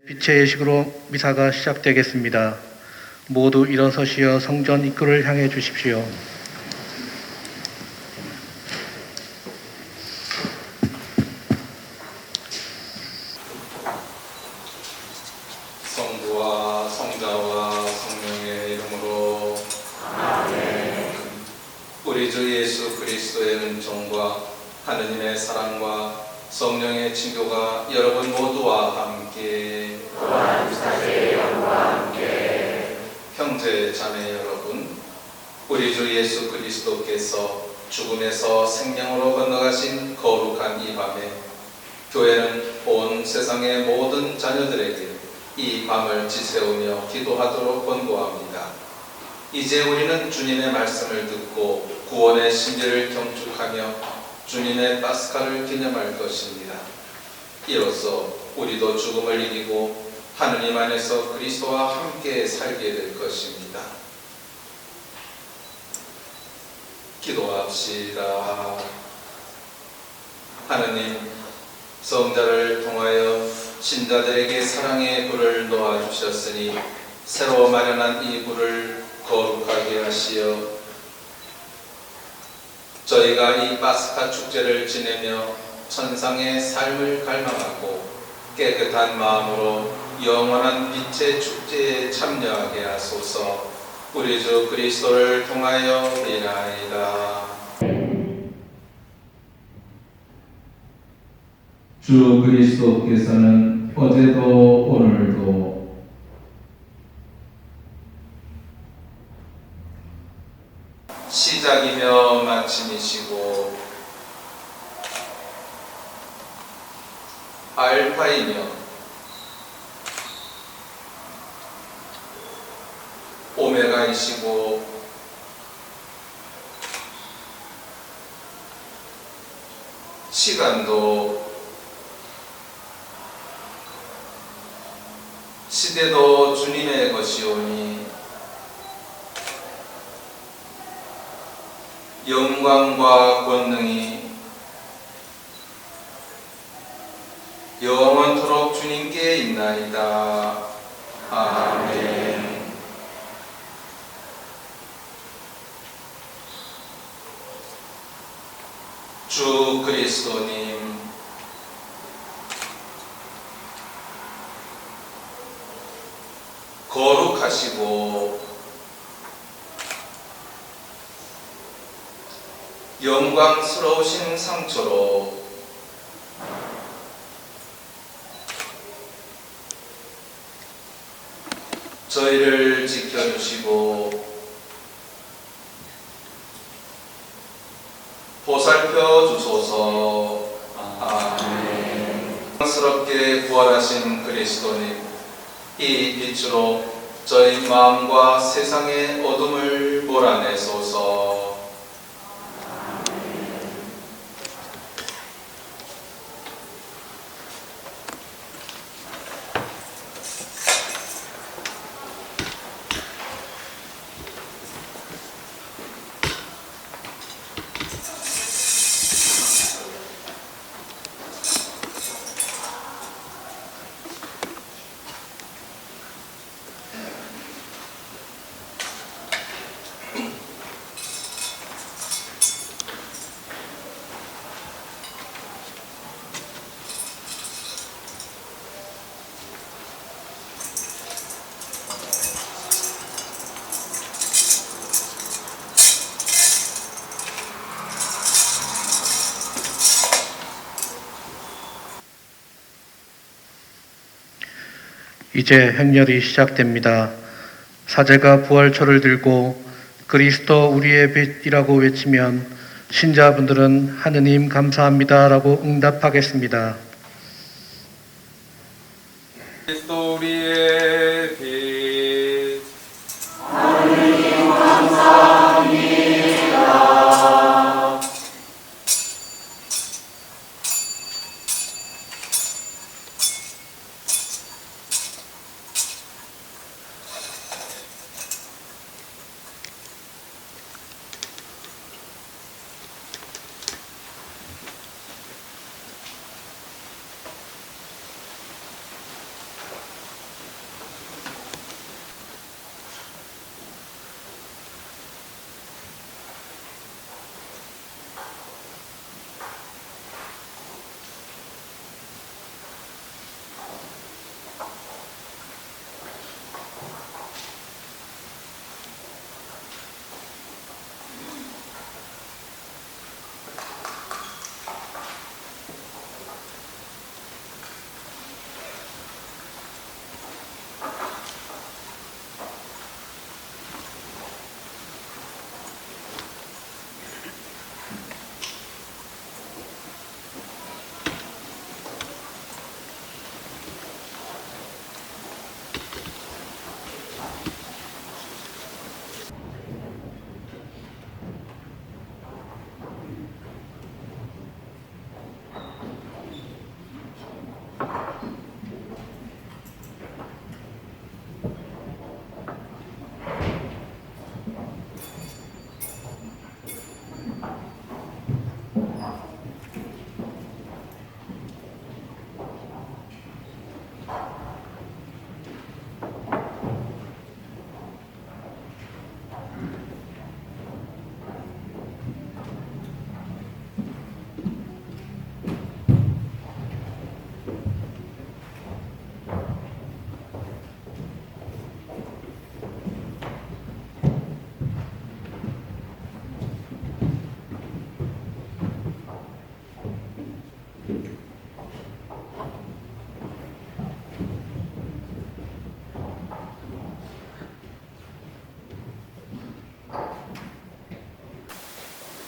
빛의 예식으로 미사가 시작되겠습니다. 모두 일어서시어 성전 입구를 향해 주십시오. 성부와 성자와 성령의 이름으로 아멘. 우리 주 예수 그리스도의 은총과 하느님의 사랑과 성령의 친교가 여러분 모두와 함께 또한 사제의 영과 함께 형제 자매 여러분, 우리 주 예수 그리스도께서 죽음에서 생명으로 건너가신 거룩한 이 밤에 교회는 온 세상의 모든 자녀들에게 이 밤을 지새우며 기도하도록 권고합니다. 이제 우리는 주님의 말씀을 듣고 구원의 신비를 경축하며 주님의 파스카를 기념할 것입니다. 이로써 우리도 죽음을 이기고 하느님 안에서 그리스도와 함께 살게 될 것입니다. 기도합시다. 하느님, 성자를 통하여 신자들에게 사랑의 불을 놓아주셨으니 새로 마련한 이 불을 거룩하게 하시어 저희가 이 파스카 축제를 지내며 천상의 삶을 갈망하고 깨끗한 마음으로 영원한 빛의 축제에 참여하게 하소서. 우리 주 그리스도를 통하여 비나이다. 주 그리스도께서는 어제도 오늘도 시작이며 마침이시고 알파이며 오메가이시고 시간도 시대도 주님의 것이오니 영광과 권능이 영원토록 주님께 있나이다. 아멘. 주 그리스도님, 거룩하시고 영광스러우신 상처로 저희를 지켜주시고 보살펴 주소서. 아멘. 영광스럽게 부활하신 그리스도님, 이 빛으로 저희 마음과 세상의 어둠을 몰아내소서. 이제 행렬이 시작됩니다. 사제가 부활초를 들고 그리스도 우리의 빛이라고 외치면 신자분들은 하느님 감사합니다라고 응답하겠습니다. 그리스도 우리의 빛, 하느님 감사합니다.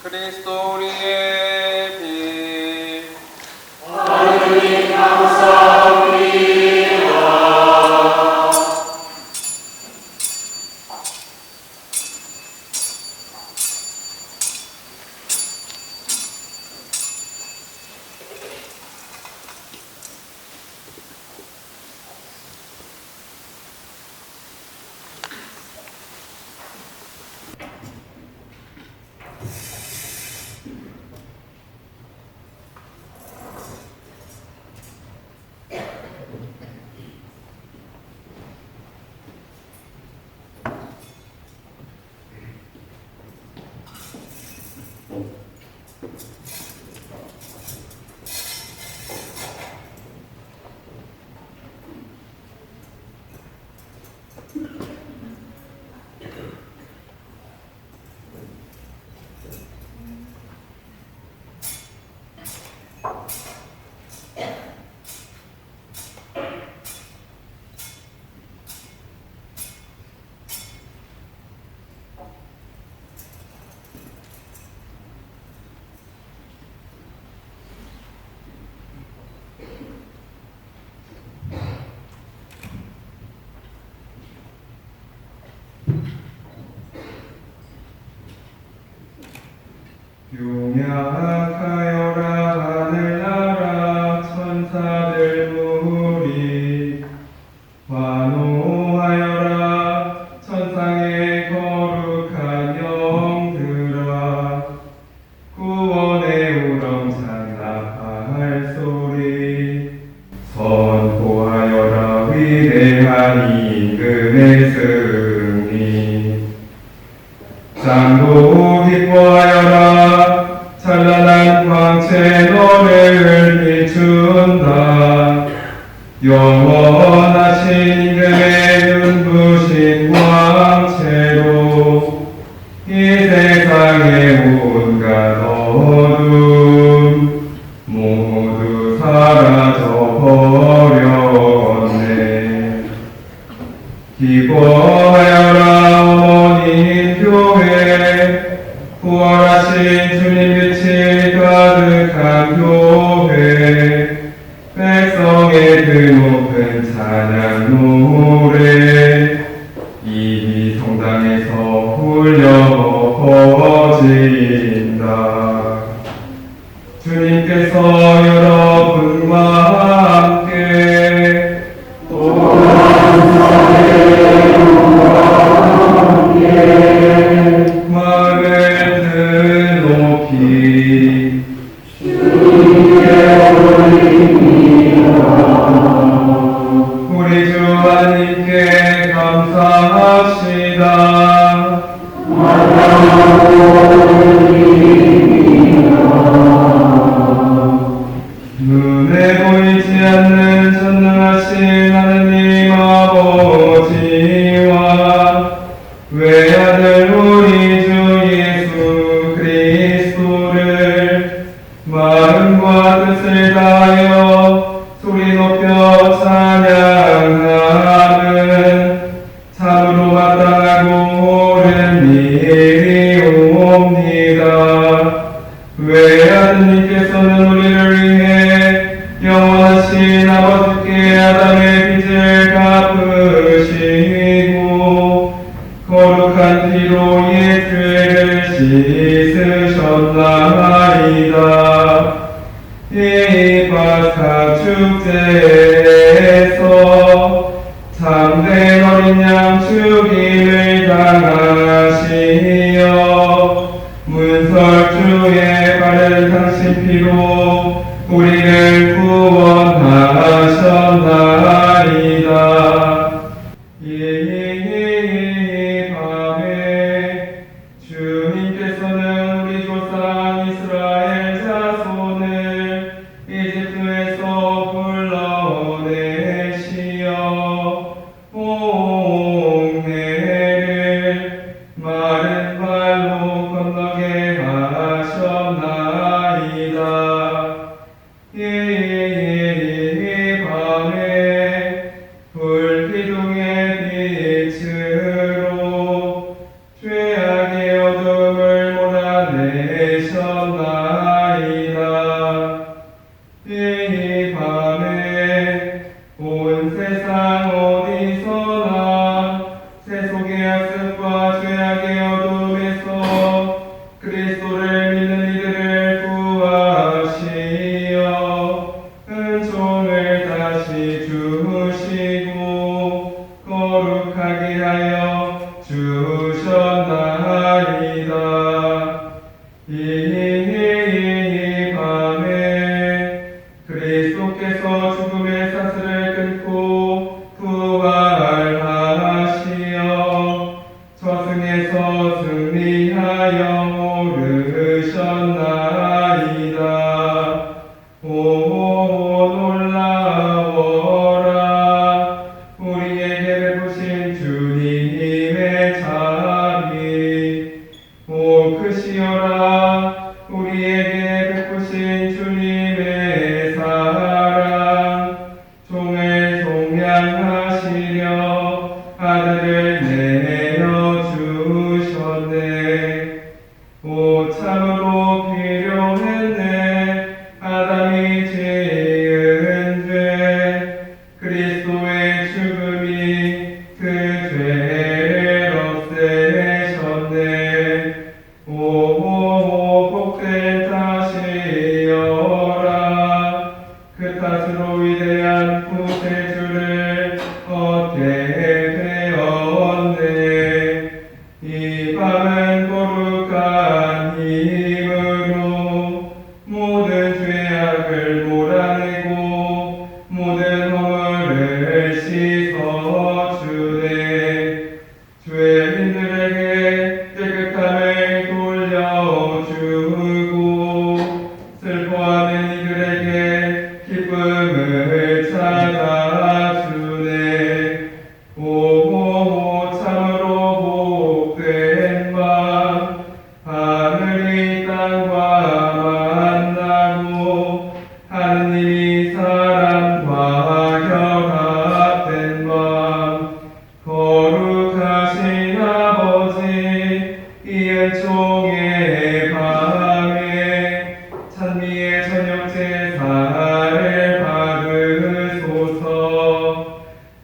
그리스도 우리의 빛 하느님 감사합니다. 용약하여라 하늘나라 천사들 무리 환호하여라 천상의 거룩한 영들아 구원의 우렁찬 나팔 소리 선포하여라 위대한 임금의 승리 장도 기뻐하여라 찬란한 광채 너를 비춘다 영원하신 임금의 눈부신 광채로 이 세상의 온갖 어둠 모두 사라져 버렸네. 기뻐하여라 어머니 교회 부활하신 주님 빛이 가득한 교회 백성의 드높은 찬양 노래 이 성당에서 울려 퍼진다. 주님께서 여러분과 함께 마음을 드높이 우리 주 하나님께 감사합시다. 눈에 보이지 않는 전능하신 하느님 아버지와 외아들 우리 주 예수 그리스도를 마음과 뜻을 다하여 소리 높여 찬양하는 참으로 마땅하고 옳은 일이옵니다. 외아드님께서는 우리를 위해 영원하신 아버지께 아담의 빚을 갚으시고 거룩한 피로 옛 죄를 씻으셨나이다. 이 파스카 축제에서 참된 어린 양 죽임을 당하시어 문설주에 바른 당신 피로 우리를 구원하셨나이다. 이 밤에 주님께서는 우리 조상 이스라엘 자손을 이집트에서 불러내시어 홍해를 마른 발로 건너게 하셨나이다. 이 밤에 불기둥의 빛으로 죄악의 어둠을 몰아내 모르셨나이다. 오 놀라워라. 우리에게 베푸신 주님의 자비. 오 크시어라. 우리에게 베푸신 주님의 사랑. 종을 속량하시려 아들을 내어주셨네. 오 참으로 필요했네. 아담이 지은 죄. 그리스도의 죽음이 그 죄를 없애셨네. 오 복된 탓이여라. 그 탓으로 위대한 구세주를 얻게 되었네. 이 밤은 거룩한 힘으로 모든 죄악을 몰아내고 모든 허물을 씻어주네. 죄인들에게 깨끗함을 돌려주고 슬퍼하는 이들에게 기쁨을 찾아주네. 오 참으로 복된 밤. 하늘이 땅과 만나고 하느님이 사람과 결합된 밤. 거룩하신 아버지, 이 은총의 밤에 찬미의 저녁 제사를 받으소서.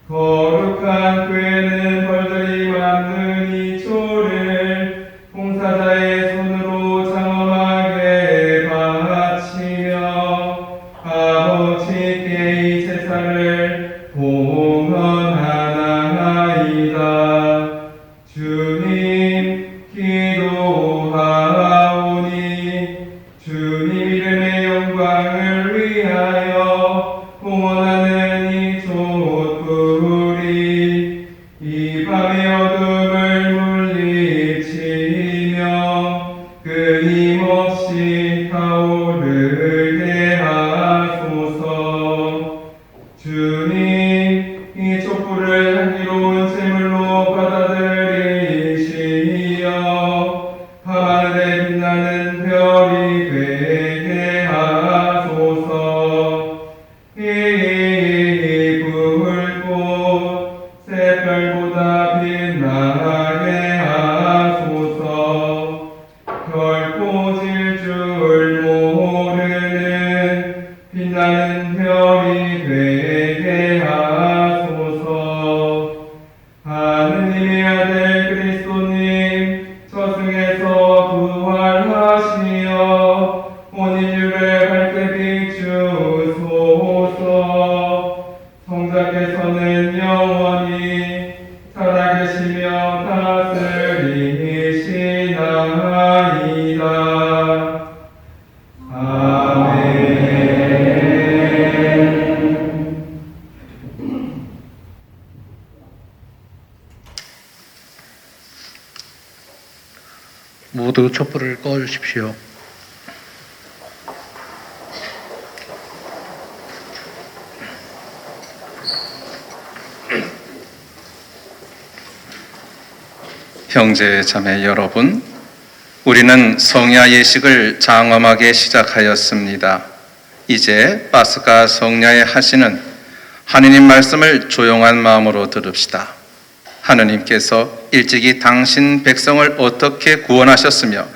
거룩한 궤는 벌들이 만든 이 조를 봉사자의 손으로 장엄하게 바치며 아버지께 이 제사를 봉헌하나이다. 주님 기도하오니 주님 이름의 영광을 위하여 봉헌하는 이 촛불이 이 밤의 어둠을 물리치며 끊임없이 타오르게 하소서. 주님 이 촛불을 향기로운 제물로 받아들이시어 밤하늘에 빛나는 별이 되게 하소서. 이 불꽃 새별보다 빛나게 하소서. 결코 질 줄 모르는 빛나는 별이 되게 하소서. 하느님의 아들 그리스도님 저승에서 부활하시어 온 인류를 밝게 비추소서. 성자께서는 영원히 살아계시며 다스리시나이다. 아멘. 모두 촛불을 꺼주십시오. 형제 자매 여러분, 우리는 성야 예식을 장엄하게 시작하였습니다. 이제 파스카 성야에 하시는 하느님 말씀을 조용한 마음으로 들읍시다. 하느님께서 일찍이 당신 백성을 어떻게 구원하셨으며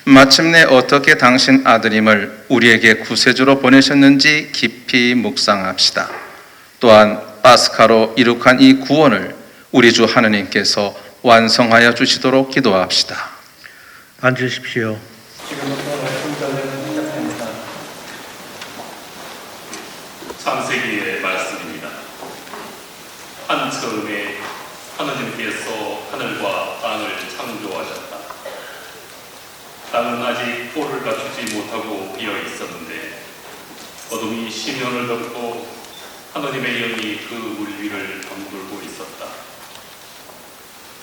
마침내 어떻게 당신 아들임을 우리에게 구세주로 보내셨는지 깊이 묵상합시다. 또한 파스카로 이룩한 이 구원을 우리 주 하느님께서 완성하여 주시도록 기도합시다. 앉으십시오. 지금부터 말씀 전례는 시작됩니다. 창세기의 말씀입니다. 한처음에 하느님께서 하늘과 땅을 창조하셨다. 땅은 아직 꼴을 갖추지 못하고 비어 있었는데 어둠이 심연을 덮고 하느님의 영이 그 물 위를 덩굴고 있었다.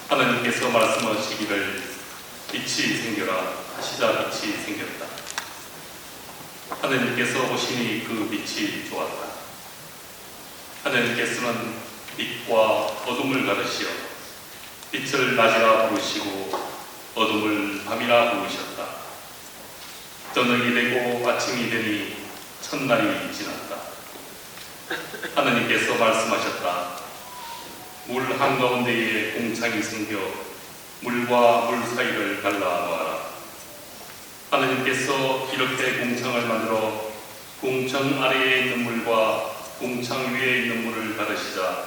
하느님께서 말씀하시기를 빛이 생겨라 하시자 빛이 생겼다. 하느님께서 보시니 그 빛이 좋았다. 하느님께서는 빛과 어둠을 가르시어 빛을 낮이라 부르시고 어둠을 밤이라 부르셨다. 저녁이 되고 아침이 되니 첫날이 지났다. 하느님께서 말씀하셨다. 물 한가운데에 공창이 생겨 물과 물 사이를 갈라 놓아라. 하느님께서 이렇게 공창을 만들어 공창 아래에 있는 물과 공창 위에 있는 물을 가르시자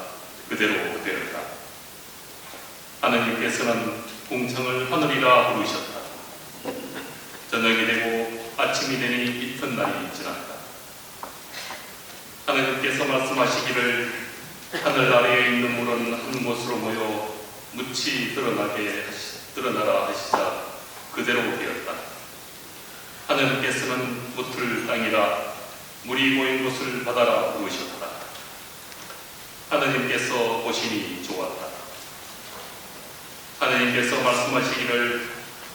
그대로 되었다. 하느님께서는 공창을 하늘이라 부르셨다. 저녁이 되고 아침이 되니 이튿날이 지났다. 하느님께서 말씀하시기를 하늘 아래에 있는 물은 한 곳으로 모여 묻히 드러나라 하시자 그대로 되었다. 하느님께서는 묻을 땅이라 물이 모인 곳을 바다라 부르셨다. 하느님께서 보시니 좋았다. 하느님께서 말씀하시기를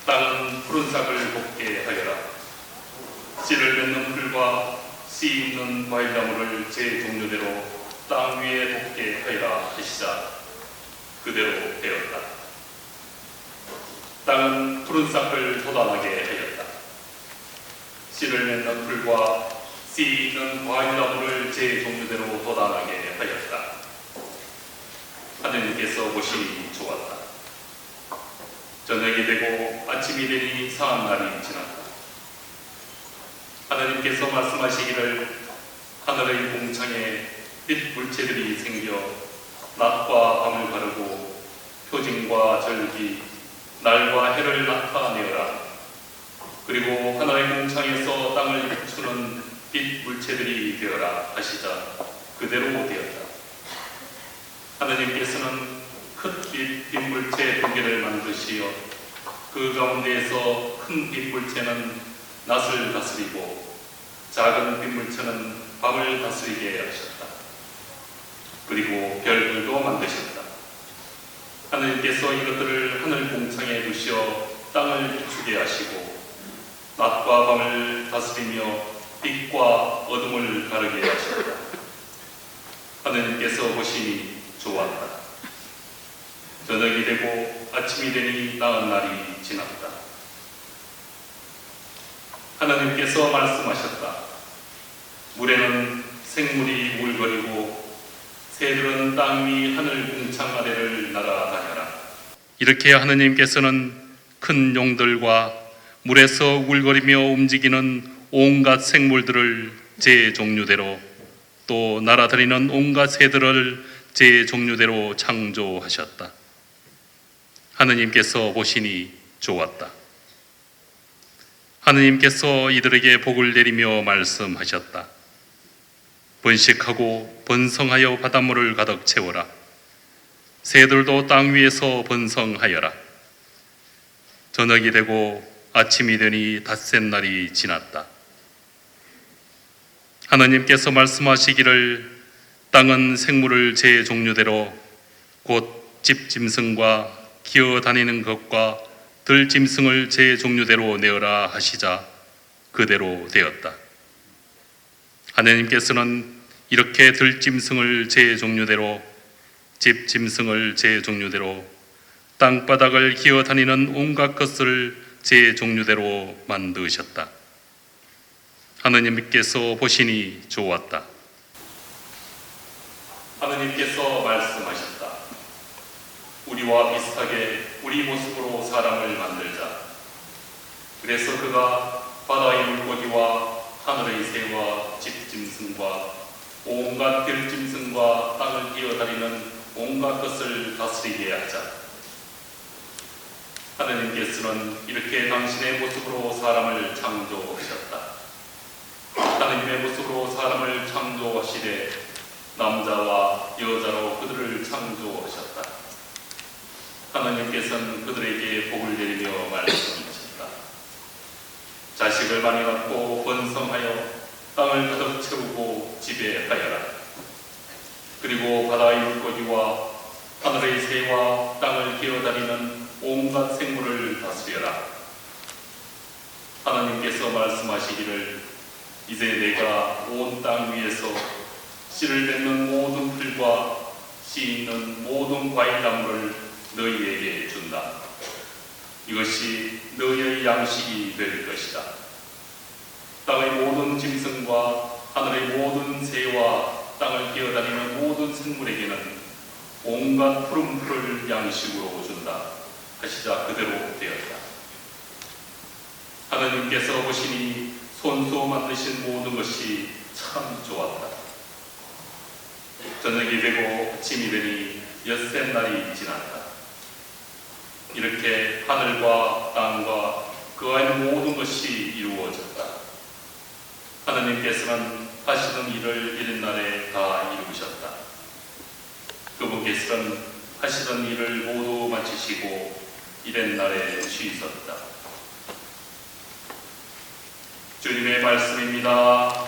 땅은 푸른 싹을 돋게 하여라. 씨를 맺는 풀과 씨 있는 과일나무를 제 종류대로 땅 위에 돋게 하여라 하시자 그대로 되었다. 땅은 푸른 싹을 돋아나게 하였다. 씨를 맺는 풀과 씨 있는 과일나무를 제 종류대로 돋아나게 하였다. 하느님께서 보시니 좋았다. 저녁이 되고 아침이 되니 사한 날이 지났다. 하느님께서 말씀하시기를 하늘의 공창에 빛 물체들이 생겨 낮과 밤을 가르고 표징과 절기, 날과 해를 나타내어라. 그리고 하늘의 공창에서 땅을 비추는 빛 물체들이 되어라 하시자 그대로 되었다. 하느님께서는 큰 빛물체 두 개를 만드시어 그 가운데에서 큰 빛물체는 낮을 다스리고 작은 빛물체는 밤을 다스리게 하셨다. 그리고 별들도 만드셨다. 하느님께서 이것들을 하늘 공창에 두시어 땅을 비추게 하시고 낮과 밤을 다스리며 빛과 어둠을 가르게 하셨다. 하느님께서 보시니 좋았다. 저녁이 되고 아침이 되니 나은 날이 지났다. 하나님께서 말씀하셨다. 물에는 생물이 울거리고 새들은 땅 위 하늘 공창 아래를 날아다녀라. 이렇게 하느님께서는 큰 용들과 물에서 울거리며 움직이는 온갖 생물들을 제 종류대로 또 날아다니는 온갖 새들을 제 종류대로 창조하셨다. 하느님께서 보시니 좋았다. 하느님께서 이들에게 복을 내리며 말씀하셨다. 번식하고 번성하여 바닷물을 가득 채워라. 새들도 땅 위에서 번성하여라. 저녁이 되고 아침이 되니 닷새 날이 지났다. 하느님께서 말씀하시기를 땅은 생물을 제 종류대로 곧 집짐승과 기어다니는 것과 들짐승을 제 종류대로 내어라 하시자 그대로 되었다. 하느님께서는 이렇게 들짐승을 제 종류대로 집짐승을 제 종류대로 땅바닥을 기어다니는 온갖 것을 제 종류대로 만드셨다. 하느님께서 보시니 좋았다. 하느님께서 말씀하셨다. 우리와 비슷하게 우리 모습으로 사람을 만들자. 그래서 그가 바다의 물고기와 하늘의 새와 집짐승과 온갖 들짐승과 땅을 기어다니는 온갖 것을 다스리게 하자. 하느님께서는 이렇게 당신의 모습으로 사람을 창조하셨다. 하느님의 모습으로 사람을 창조하시되 남자와 여자로 그들을 창조하셨다. 하느님께서는 그들에게 복을 내리며 말씀하셨다. 자식을 많이 낳고 번성하여 땅을 가득 채우고 지배하여라. 그리고 바다의 물고기와 하늘의 새와 땅을 기어다니는 온갖 생물을 다스려라. 하나님께서 말씀하시기를 이제 내가 온 땅 위에서 씨를 맺는 모든 풀과 씨 있는 모든 과일나무를 너희에게 준다. 이것이 너희의 양식이 될 것이다. 땅의 모든 짐승과 하늘의 모든 새와 땅을 기어다니는 모든 생물에게는 온갖 푸른 풀을 양식으로 준다. 하시자 그대로 되었다. 하나님께서 보시니 손수 만드신 모든 것이 참 좋았다. 저녁이 되고 아침이 되니 엿새 날이 지났다. 이렇게 하늘과 땅과 그 안에 모든 것이 이루어졌다. 하나님께서는 하시는 일을 이른 날에 다 이루셨다. 그분께서는 하시던 일을 모두 마치시고 이른 날에 쉬셨다. 주님의 말씀입니다.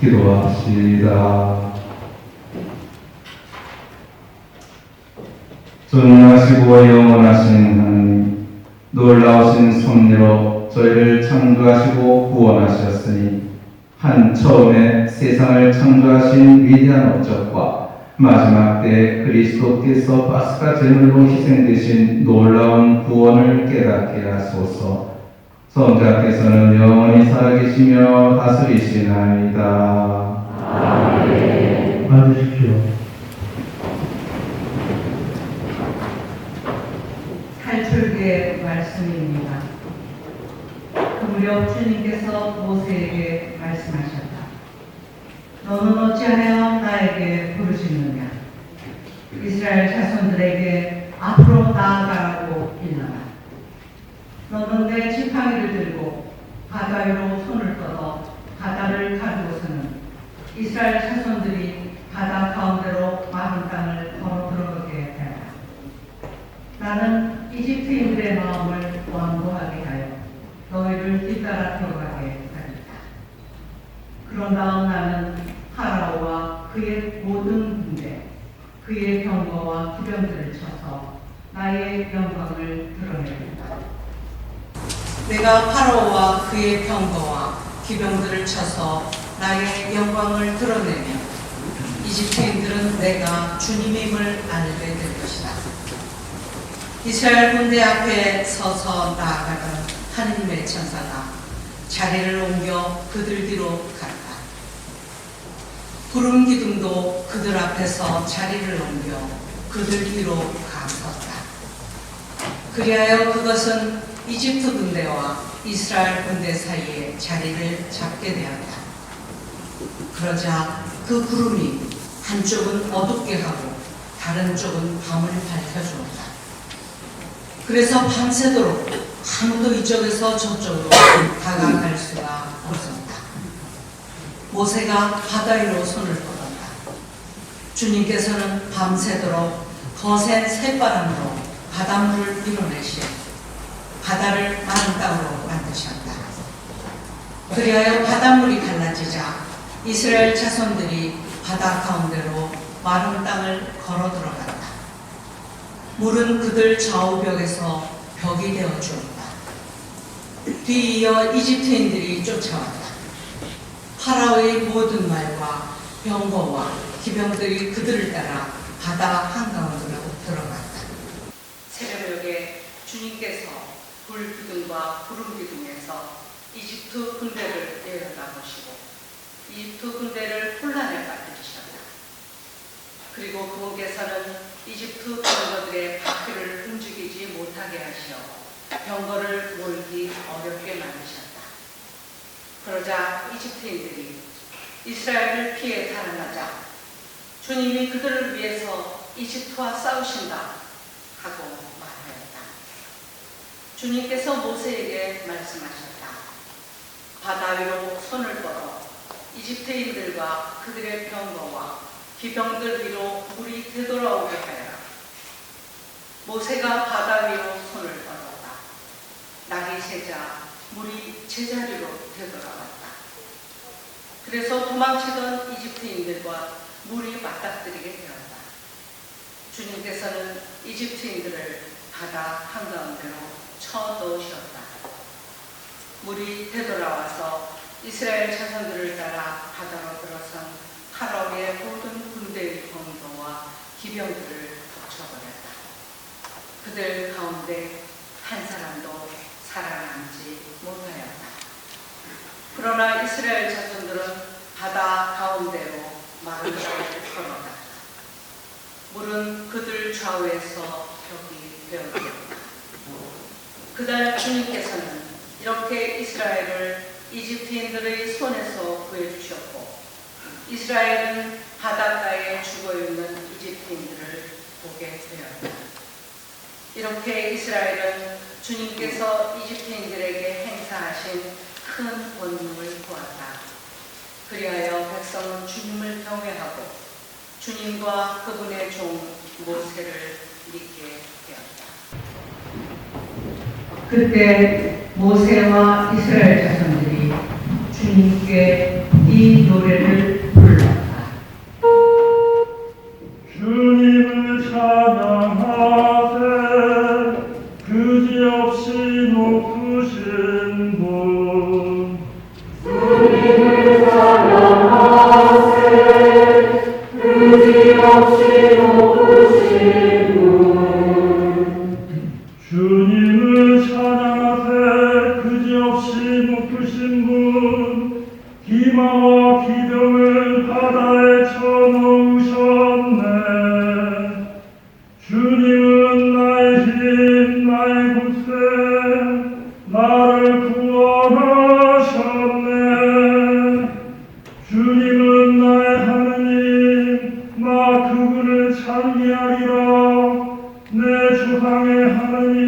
기도합시다. 존귀하시고 영원하신 하나님, 놀라우신 섭리로 저희를 창조하시고 구원하셨으니 한 처음에 세상을 창조하신 위대한 업적과 마지막 때 그리스도께서 파스카 제물로 희생되신 놀라운 구원을 깨닫게 하소서. 성자께서는 영원히 살아계시며 다스리시나이다. 아멘. 받으십시오. 탈출기의 말씀입니다. 그 무렵 주님께서 모세에게 말씀하셨다. 너는 어찌하여 나에게 부르짖느냐? 이스라엘 자손들에게 앞으로 나아가라고 일러라. 너는 내 지팡이를 들고 바다 위로 손을 뻗어 바다를 가르고서는 이스라엘 자손들이 바다 가운데로 마른 땅을 걸어 들어가게 하라. 나는 이집트인들의 마음을 완고하게 하여 너희를 뒤따라 들어가게 하리라. 그런 다음 나는 파라오와 그의 모든 군대, 그의 병거와 기병들을 쳐서 나의 영광을 드러내리라. 내가 파라오와 그의 병거와 기병들을 쳐서 나의 영광을 드러내며 이집트인들은 내가 주님임을 알게 될 것이다. 이스라엘 군대 앞에 서서 나아가던 하느님의 천사가 자리를 옮겨 그들 뒤로 갔다. 구름 기둥도 그들 앞에서 자리를 옮겨 그들 뒤로 가섰다. 그리하여 그것은 이집트 군대와 이스라엘 군대 사이에 자리를 잡게 되었다. 그러자 그 구름이 한쪽은 어둡게 하고 다른 쪽은 밤을 밝혀주었다. 그래서 밤새도록 아무도 이쪽에서 저쪽으로 다가갈 수가 없었다. 모세가 바다 위로 손을 뻗었다. 주님께서는 밤새도록 거센 새바람으로 바닷물을 밀어내시어 바다를 마른 땅으로 만드셨다. 그리하여 바닷물이 갈라지자 이스라엘 자손들이 바다 가운데로 마른 땅을 걸어 들어갔다. 물은 그들 좌우벽에서 벽이 되어 주었다. 뒤이어 이집트인들이 쫓아왔다. 파라오의 모든 말과 병거와 기병들이 그들을 따라 바다 한가운데로 들어갔다. 새벽녘에 주님께서 불기둥과 구름기둥에서 이집트 군대를 내려다보시고 이집트 군대를 혼란에 빠뜨리셨다. 그리고 그분께서는 이집트 병거들의 바퀴를 움직이지 못하게 하시어 병거를 몰기 어렵게 만드셨다. 그러자 이집트인들이 이스라엘을 피해 달아나자 주님이 그들을 위해서 이집트와 싸우신다 하고 말하였다. 주님께서 모세에게 말씀하셨다. 바다 위로 손을 뻗어 이집트인들과 그들의 병거와 기병들 위로 물이 되돌아오게 하여라. 모세가 바다 위로 손을 뻗었다. 낙이 새자 물이 제자리로 되돌아왔다. 그래서 도망치던 이집트인들과 물이 맞닥뜨리게 되었다. 주님께서는 이집트인들을 바다 한가운데로 쳐넣으셨다. 물이 되돌아와서 이스라엘 자손들을 따라 바다로 들어선 파라오의 모든 군대의 병거와 기병들을 덮쳐버렸다. 그들 가운데 한 사람도 살아남지 못하였다. 그러나 이스라엘 자손들은 바다 가운데로 마른 땅을 걸어갔다. 물은 그들 좌우에서 벽이 되었다. 그날 주님께서는 이렇게 이스라엘을 이집트인들의 손에서 구해주셨고 이스라엘은 바닷가에 죽어있는 이집트인들을 보게 되었다. 이렇게 이스라엘은 주님께서 이집트인들에게 행사하신 큰 권능을 보았다. 그리하여 백성은 주님을 경외하고 주님과 그분의 종 모세를 믿게 되었다. 그때 모세와 이스라엘 자손들이 주님께 이 노래를 불렀다. 주님을 찬양하세 그지없이 높으신 분 주님을 찬양하세 그지없이 높으신 분 주님을 찬양하세 그지없이 높으신 분 기마와 기병을 바다에 쳐넣으셨네. 주님은 나의 힘 나의 곳에 나를 구원하셨네. 주님은 나의 하느님 나 그분을 찬미하리라. 내 조상의 하느님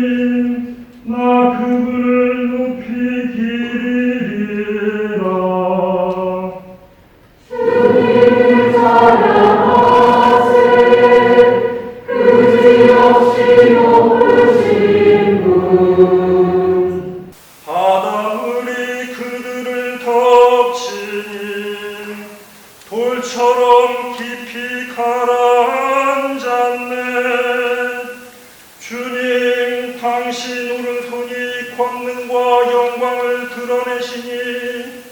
나 그분을 높이 기리리라. 주님을 찬양하세 그지없이 높으신 분 바닷물이 그들을 덮치니 돌처럼 깊이 가라앉았네. 주님 당신 오른손이 권능과 영광을 드러내시니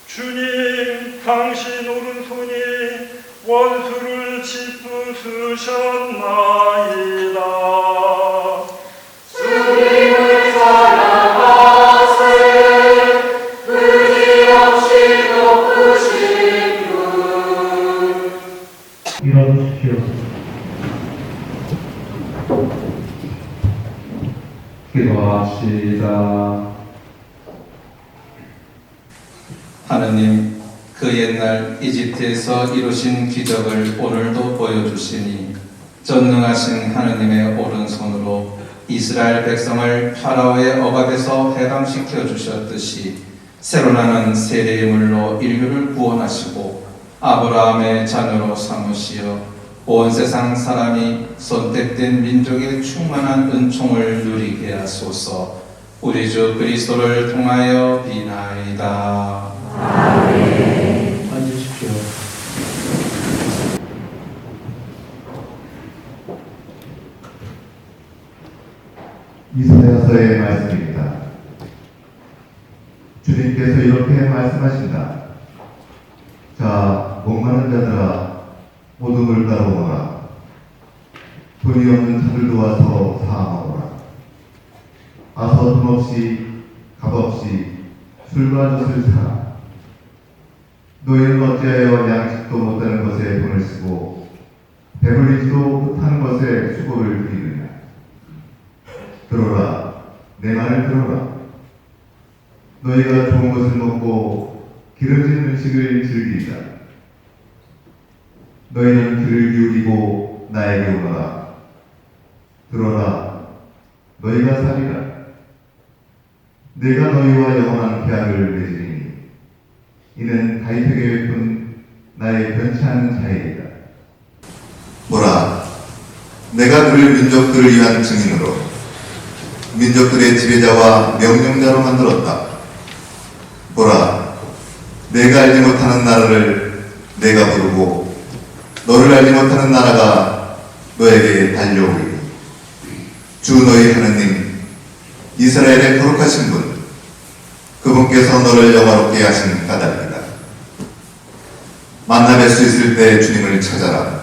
주님 당신 오른손이 원수를 짓부수셨나이다. 하느님, 그 옛날 이집트에서 이루신 기적을 오늘도 보여주시니 전능하신 하느님의 오른손으로 이스라엘 백성을 파라오의 억압에서 해방시켜 주셨듯이 새로 나는 세례의 물로 인류를 구원하시고 아브라함의 자녀로 삼으시어 온 세상 사람이 선택된 민족의 충만한 은총을 누리게 하소서. 우리 주 그리스도를 통하여 비나이다. 앉으십시오. 이사야서의 말씀입니다. 주님께서 이렇게 말씀하신다. 자, 목마른 자들아, 모두 물 따라오너라. 돈이 없는 자들도 와서 사모하노라. 와서 돈 없이 값 없이 술과 젖을 사라. 너희는 어찌하여 양식도 못하는 것에 돈을 쓰고 배불리지도 못하는 것에 수고를 드리느냐. 들어라, 내 말을 들어라. 너희가 좋은 것을 먹고 기름진 음식을 즐기자. 너희는 귀를 기울이고 나에게 오너라. 들어라, 너희가 살리라. 내가 너희와 영원한 계약을 맺으리니 이는 다윗에게 베푼 나의 변치 않은 자애이다. 보라, 내가 그를 민족들을 위한 증인으로 민족들의 지배자와 명령자로 만들었다. 보라, 내가 알지 못하는 나라를 내가 부르고 너를 알지 못하는 나라가 너에게 달려오리니 주 너희 하느님 이스라엘의 거룩하신 분 그분께서 너를 영화롭게 하신 까닭이다. 만나 뵐 수 있을 때 주님을 찾아라.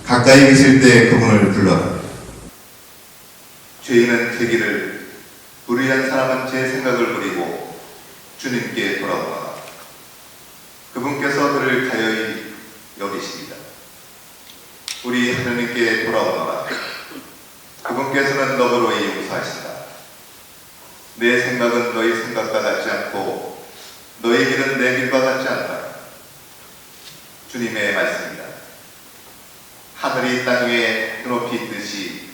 가까이 계실 때 그분을 불러라. 죄인은 제 길을, 불의한 사람은 제 생각을 버리고 주님께 돌아오라. 그분께서 그를 가여이 여기십니다. 우리 하느님께 돌아오너라. 그분께서는 너그러이 용서하시다. 내 생각은 너희 생각과 같지 않고 너희 길은 내 길과 같지 않다. 주님의 말씀이다. 하늘이 땅 위에 드높이 있듯이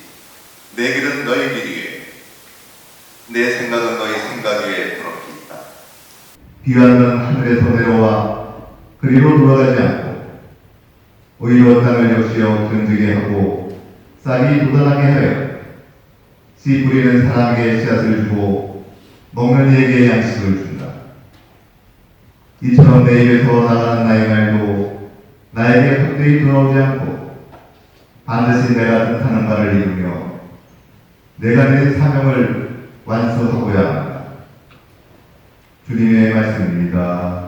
내 길은 너희 길 위에, 내 생각은 너희 생각 위에 드높이 있다. 비와는 하늘에서 내려와 그리로 돌아가지 않고 오히려 땅을 여시어 견지게 하고 싹이 돋아나게 하여 씨 뿌리는 사람에게 씨앗을 주고 먹는 이에게 양식을 준다. 이처럼 내 입에서 나가는 나의 말도 나에게 헛되이 돌아오지 않고 반드시 내가 뜻하는 바를 이루며 내가 내 사명을 완수하고야 한다. 주님의 말씀입니다.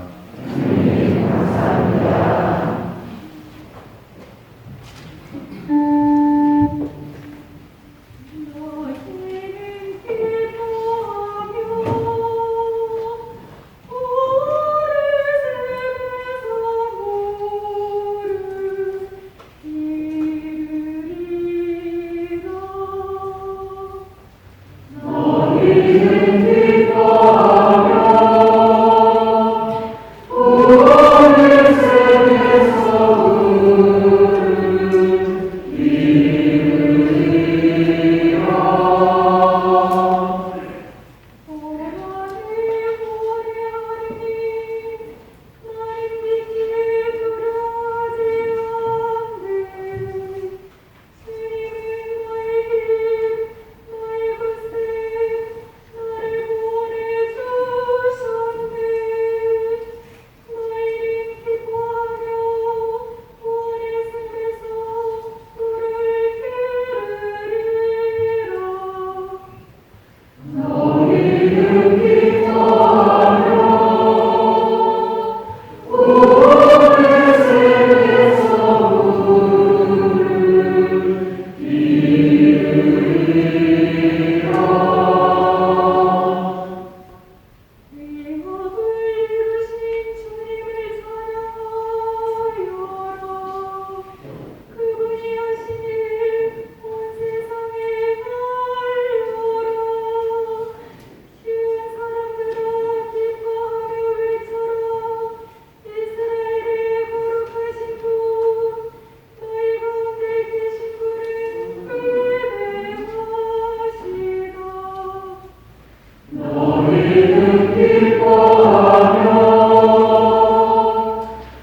우리는 기뻐하며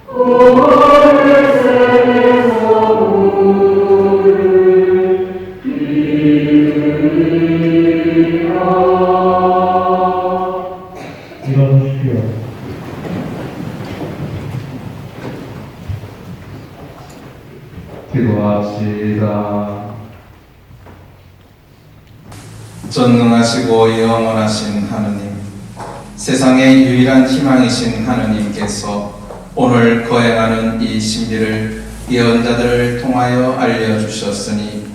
구원의 세에서 물을 이으리라. 일어나십시오. 기도합시다. 전능하시고 영원하신 하느님, 세상의 유일한 희망이신 하느님께서 오늘 거행하는 이 신비를 예언자들을 통하여 알려주셨으니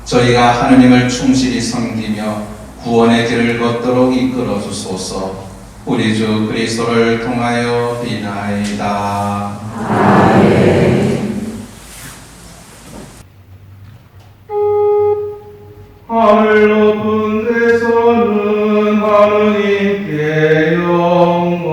저희가 하느님을 충실히 섬기며 구원의 길을 걷도록 이끌어 주소서. 우리 주 그리스도를 통하여 비나이다. 하늘 높은 데서는 하느님께 영광.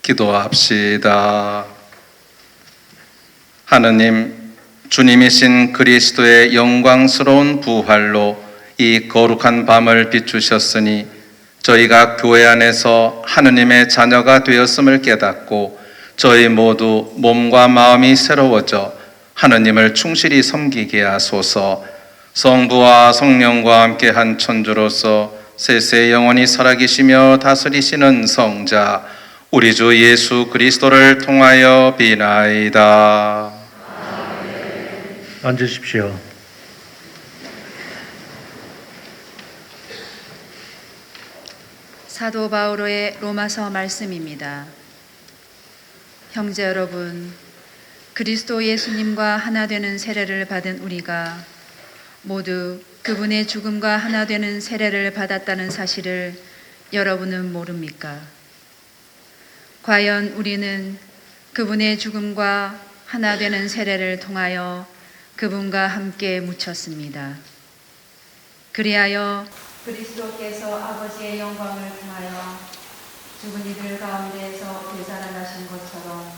기도합시다. 하느님, 주님이신 그리스도의 영광스러운 부활로 이 거룩한 밤을 비추셨으니 저희가 교회 안에서 하느님의 자녀가 되었음을 깨닫고 저희 모두 몸과 마음이 새로워져 하느님을 충실히 섬기게 하소서. 성부와 성령과 함께한 천주로서 세세 영원히 살아계시며 다스리시는 성자 우리 주 예수 그리스도를 통하여 비나이다. 앉으십시오. 사도 바오로의 로마서 말씀입니다. 형제 여러분, 그리스도 예수님과 하나 되는 세례를 받은 우리가 모두 그분의 죽음과 하나 되는 세례를 받았다는 사실을 여러분은 모릅니까? 과연 우리는 그분의 죽음과 하나 되는 세례를 통하여 그분과 함께 묻혔습니다. 그리하여 그리스도께서 아버지의 영광을 통하여 죽은 이들 가운데에서 되살아나신 것처럼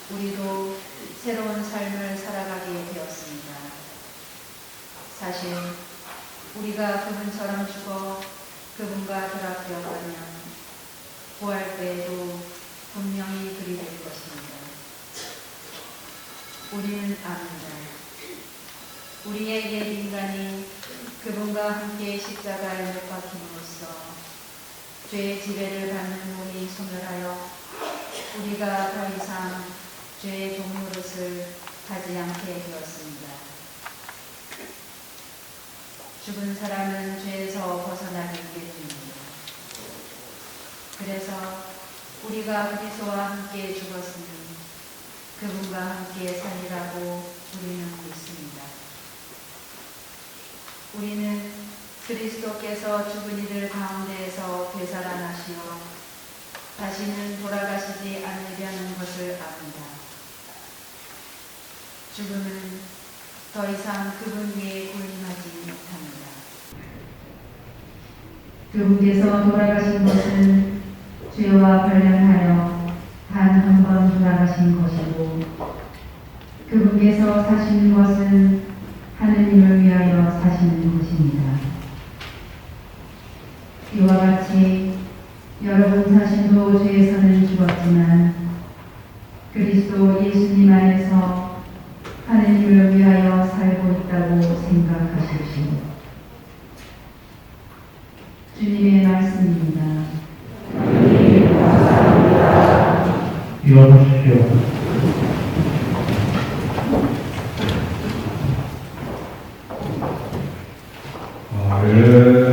우리도 새로운 삶을 살아가게 되었습니다. 사실 우리가 그분처럼 죽어 그분과 결합되었다면 부활 때에도 분명히 그리 될 것입니다. 우리는 압니다. 우리의 옛 인간이 그분과 함께 십자가에 못 박힘으로써 죄의 지배를 받는 몸이 소멸하여 우리가 더 이상 죄의 종노릇을 하지 않게 되었습니다. 죽은 사람은 죄에서 벗어나기 때문입니다. 그래서 우리가 그리스도와 함께 죽었으니 그분과 함께 살리라고 우리는 믿습니다. 우리는 그리스도께서 죽은 이들 가운데에서 되살아나시어 다시는 돌아가시지 않으려는 것을 압니다. 죽음은 더 이상 그분 위에 군림하지 못합니다. 그분께서 돌아가신 것은 죄와 관련하여 단 한 번 돌아가신 것이고 그분께서 사시는 것은 하느님을 위하여 사시는 것입니다. 이와 같이 여러분 자신도 죄에서는 죽었지만 그리스도 예수님 안에서 하느님을 위하여 살고 있다고 생각하십시오. 주님의 말씀입니다. 일어나십시오. 할렐루야.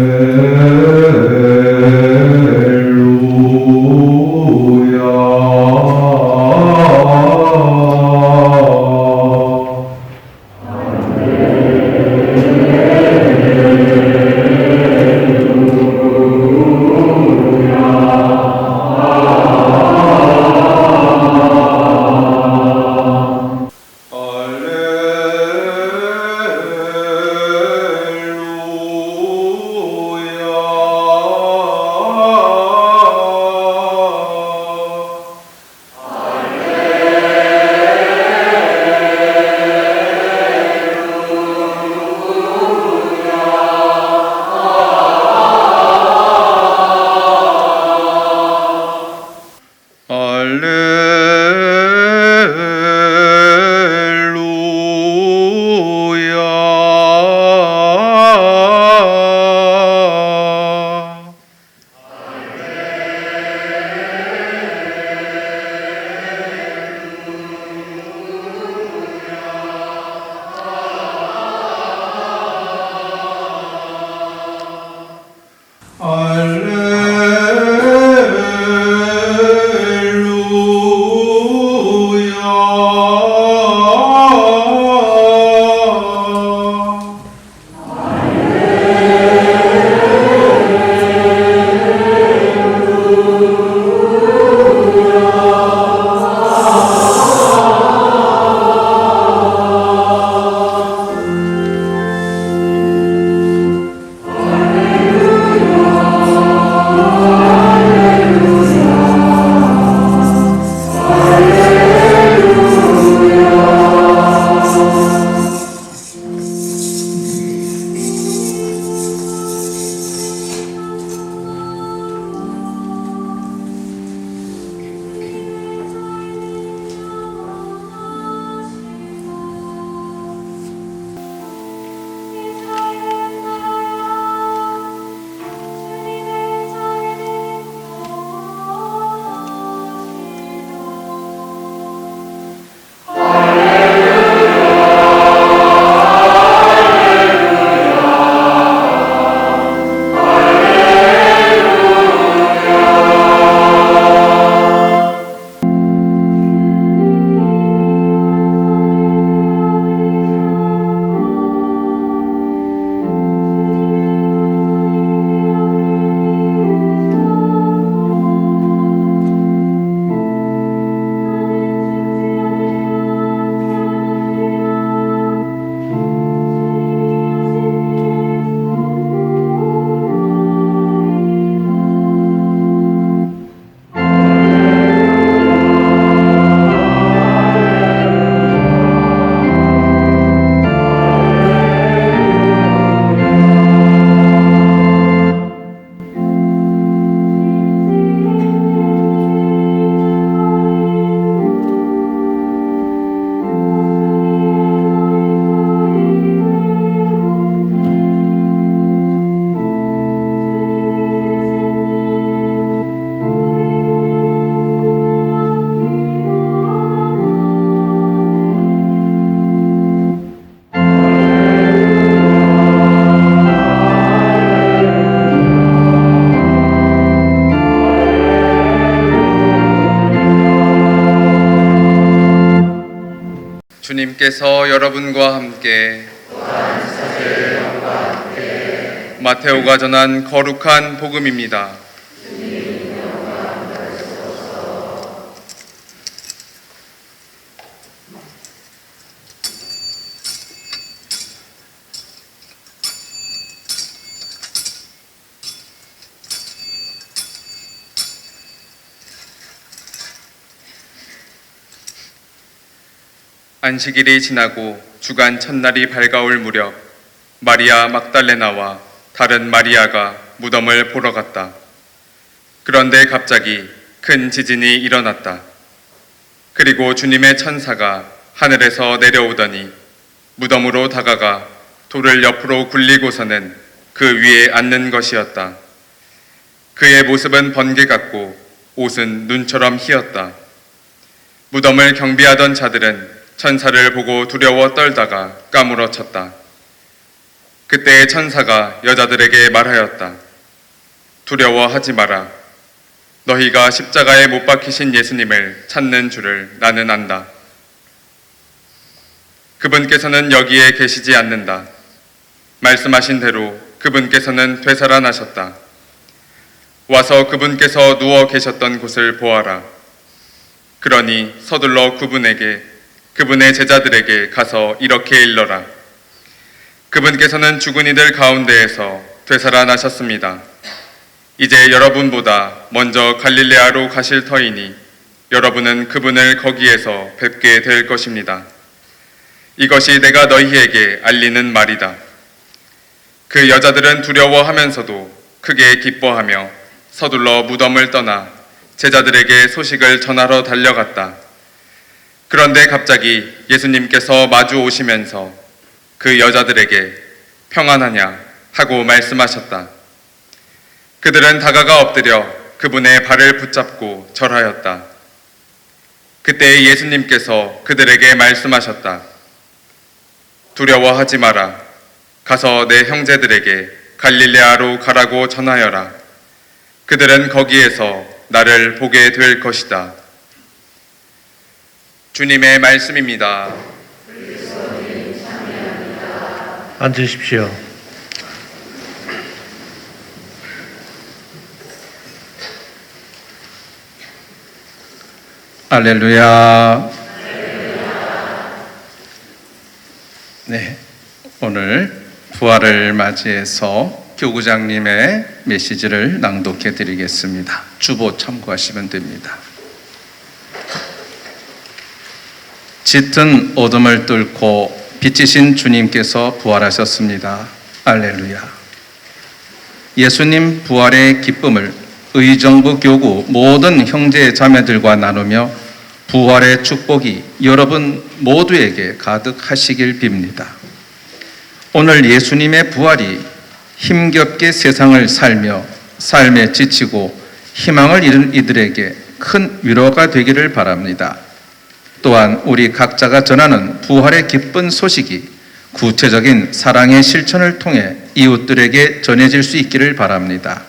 주님께서 여러분과 함께 마테오가 전한 거룩한 복음입니다. 안식일이 지나고 주간 첫날이 밝아올 무렵 마리아 막달레나와 다른 마리아가 무덤을 보러 갔다. 그런데 갑자기 큰 지진이 일어났다. 그리고 주님의 천사가 하늘에서 내려오더니 무덤으로 다가가 돌을 옆으로 굴리고서는 그 위에 앉는 것이었다. 그의 모습은 번개 같고 옷은 눈처럼 희었다. 무덤을 경비하던 자들은 천사를 보고 두려워 떨다가 까무러쳤다. 그때 천사가 여자들에게 말하였다. 두려워하지 마라. 너희가 십자가에 못 박히신 예수님을 찾는 줄을 나는 안다. 그분께서는 여기에 계시지 않는다. 말씀하신 대로 그분께서는 되살아나셨다. 와서 그분께서 누워 계셨던 곳을 보아라. 그러니 서둘러 그분의 제자들에게 가서 이렇게 일러라. 그분께서는 죽은 이들 가운데에서 되살아나셨습니다. 이제 여러분보다 먼저 갈릴레아로 가실 터이니 여러분은 그분을 거기에서 뵙게 될 것입니다. 이것이 내가 너희에게 알리는 말이다. 그 여자들은 두려워하면서도 크게 기뻐하며 서둘러 무덤을 떠나 제자들에게 소식을 전하러 달려갔다. 그런데 갑자기 예수님께서 마주 오시면서 그 여자들에게 평안하냐 하고 말씀하셨다. 그들은 다가가 엎드려 그분의 발을 붙잡고 절하였다. 그때 예수님께서 그들에게 말씀하셨다. 두려워하지 마라. 가서 내 형제들에게 갈릴레아로 가라고 전하여라. 그들은 거기에서 나를 보게 될 것이다. 주님의 말씀입니다. 앉으십시오. 할렐루야. 네, 오늘 부활을 맞이해서 교구장님의 메시지를 낭독해 드리겠습니다. 주보 참고하시면 됩니다. 짙은 어둠을 뚫고 빛이신 주님께서 부활하셨습니다. 할렐루야. 예수님 부활의 기쁨을 의정부 교구 모든 형제 자매들과 나누며 부활의 축복이 여러분 모두에게 가득하시길 빕니다. 오늘 예수님의 부활이 힘겹게 세상을 살며 삶에 지치고 희망을 잃은 이들에게 큰 위로가 되기를 바랍니다. 또한 우리 각자가 전하는 부활의 기쁜 소식이 구체적인 사랑의 실천을 통해 이웃들에게 전해질 수 있기를 바랍니다.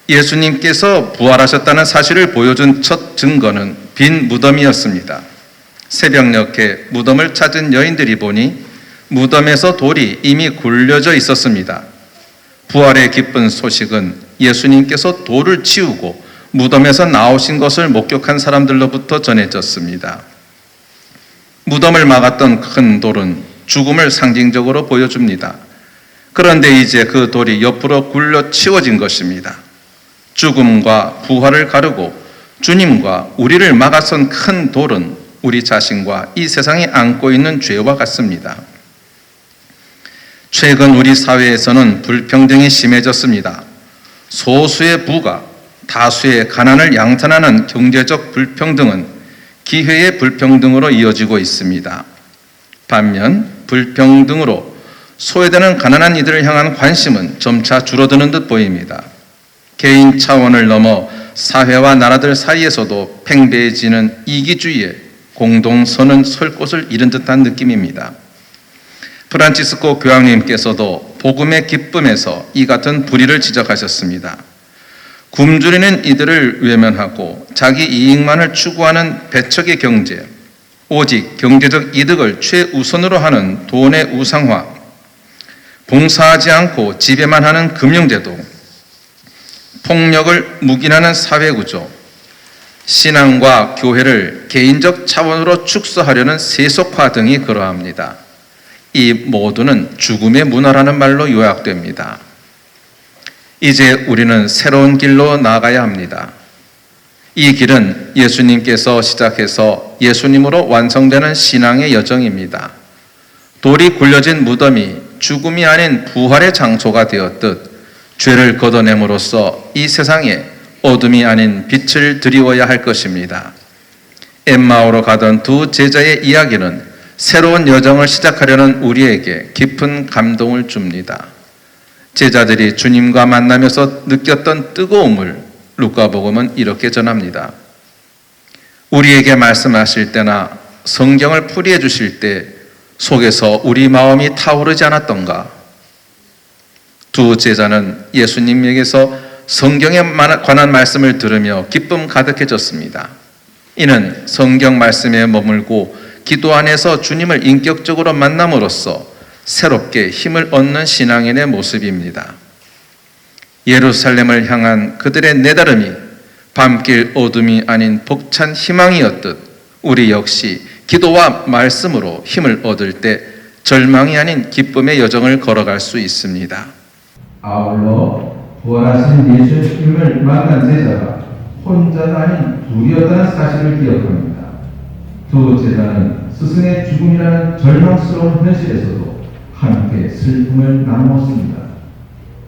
예수님께서 부활하셨다는 사실을 보여준 첫 증거는 빈 무덤이었습니다. 새벽녘에 무덤을 찾은 여인들이 보니 무덤에서 돌이 이미 굴려져 있었습니다. 부활의 기쁜 소식은 예수님께서 돌을 치우고 무덤에서 나오신 것을 목격한 사람들로부터 전해졌습니다. 무덤을 막았던 큰 돌은 죽음을 상징적으로 보여줍니다. 그런데 이제 그 돌이 옆으로 굴려 치워진 것입니다. 죽음과 부활을 가르고 주님과 우리를 막아선 큰 돌은 우리 자신과 이 세상에 안고 있는 죄와 같습니다. 최근 우리 사회에서는 불평등이 심해졌습니다. 소수의 부가 다수의 가난을 양산하는 경제적 불평등은 기회의 불평등으로 이어지고 있습니다. 반면 불평등으로 소외되는 가난한 이들을 향한 관심은 점차 줄어드는 듯 보입니다. 개인 차원을 넘어 사회와 나라들 사이에서도 팽배해지는 이기주의에 공동선은 설 곳을 잃은 듯한 느낌입니다. 프란치스코 교황님께서도 복음의 기쁨에서 이 같은 불의를 지적하셨습니다. 굶주리는 이들을 외면하고 자기 이익만을 추구하는 배척의 경제, 오직 경제적 이득을 최우선으로 하는 돈의 우상화, 봉사하지 않고 지배만 하는 금융제도, 폭력을 묵인하는 사회구조, 신앙과 교회를 개인적 차원으로 축소하려는 세속화 등이 그러합니다. 이 모두는 죽음의 문화라는 말로 요약됩니다. 이제 우리는 새로운 길로 나아가야 합니다. 이 길은 예수님께서 시작해서 예수님으로 완성되는 신앙의 여정입니다. 돌이 굴려진 무덤이 죽음이 아닌 부활의 장소가 되었듯 죄를 걷어냄으로써 이 세상에 어둠이 아닌 빛을 드리워야 할 것입니다. 엠마오로 가던 두 제자의 이야기는 새로운 여정을 시작하려는 우리에게 깊은 감동을 줍니다. 제자들이 주님과 만나면서 느꼈던 뜨거움을 루카복음은 이렇게 전합니다. 우리에게 말씀하실 때나 성경을 풀이해 주실 때 속에서 우리 마음이 타오르지 않았던가? 두 제자는 예수님에게서 성경에 관한 말씀을 들으며 기쁨 가득해졌습니다. 이는 성경 말씀에 머물고 기도 안에서 주님을 인격적으로 만남으로써 새롭게 힘을 얻는 신앙인의 모습입니다. 예루살렘을 향한 그들의 내달음이 밤길 어둠이 아닌 벅찬 희망이었듯 우리 역시 기도와 말씀으로 힘을 얻을 때 절망이 아닌 기쁨의 여정을 걸어갈 수 있습니다. 아울러 부활하신 예수님을 만난 제자가 혼자가 아닌 둘이었다는 사실을 기억합니다. 두 제자는 스승의 죽음이라는 절망스러운 현실에서도 함께 슬픔을 나누었습니다.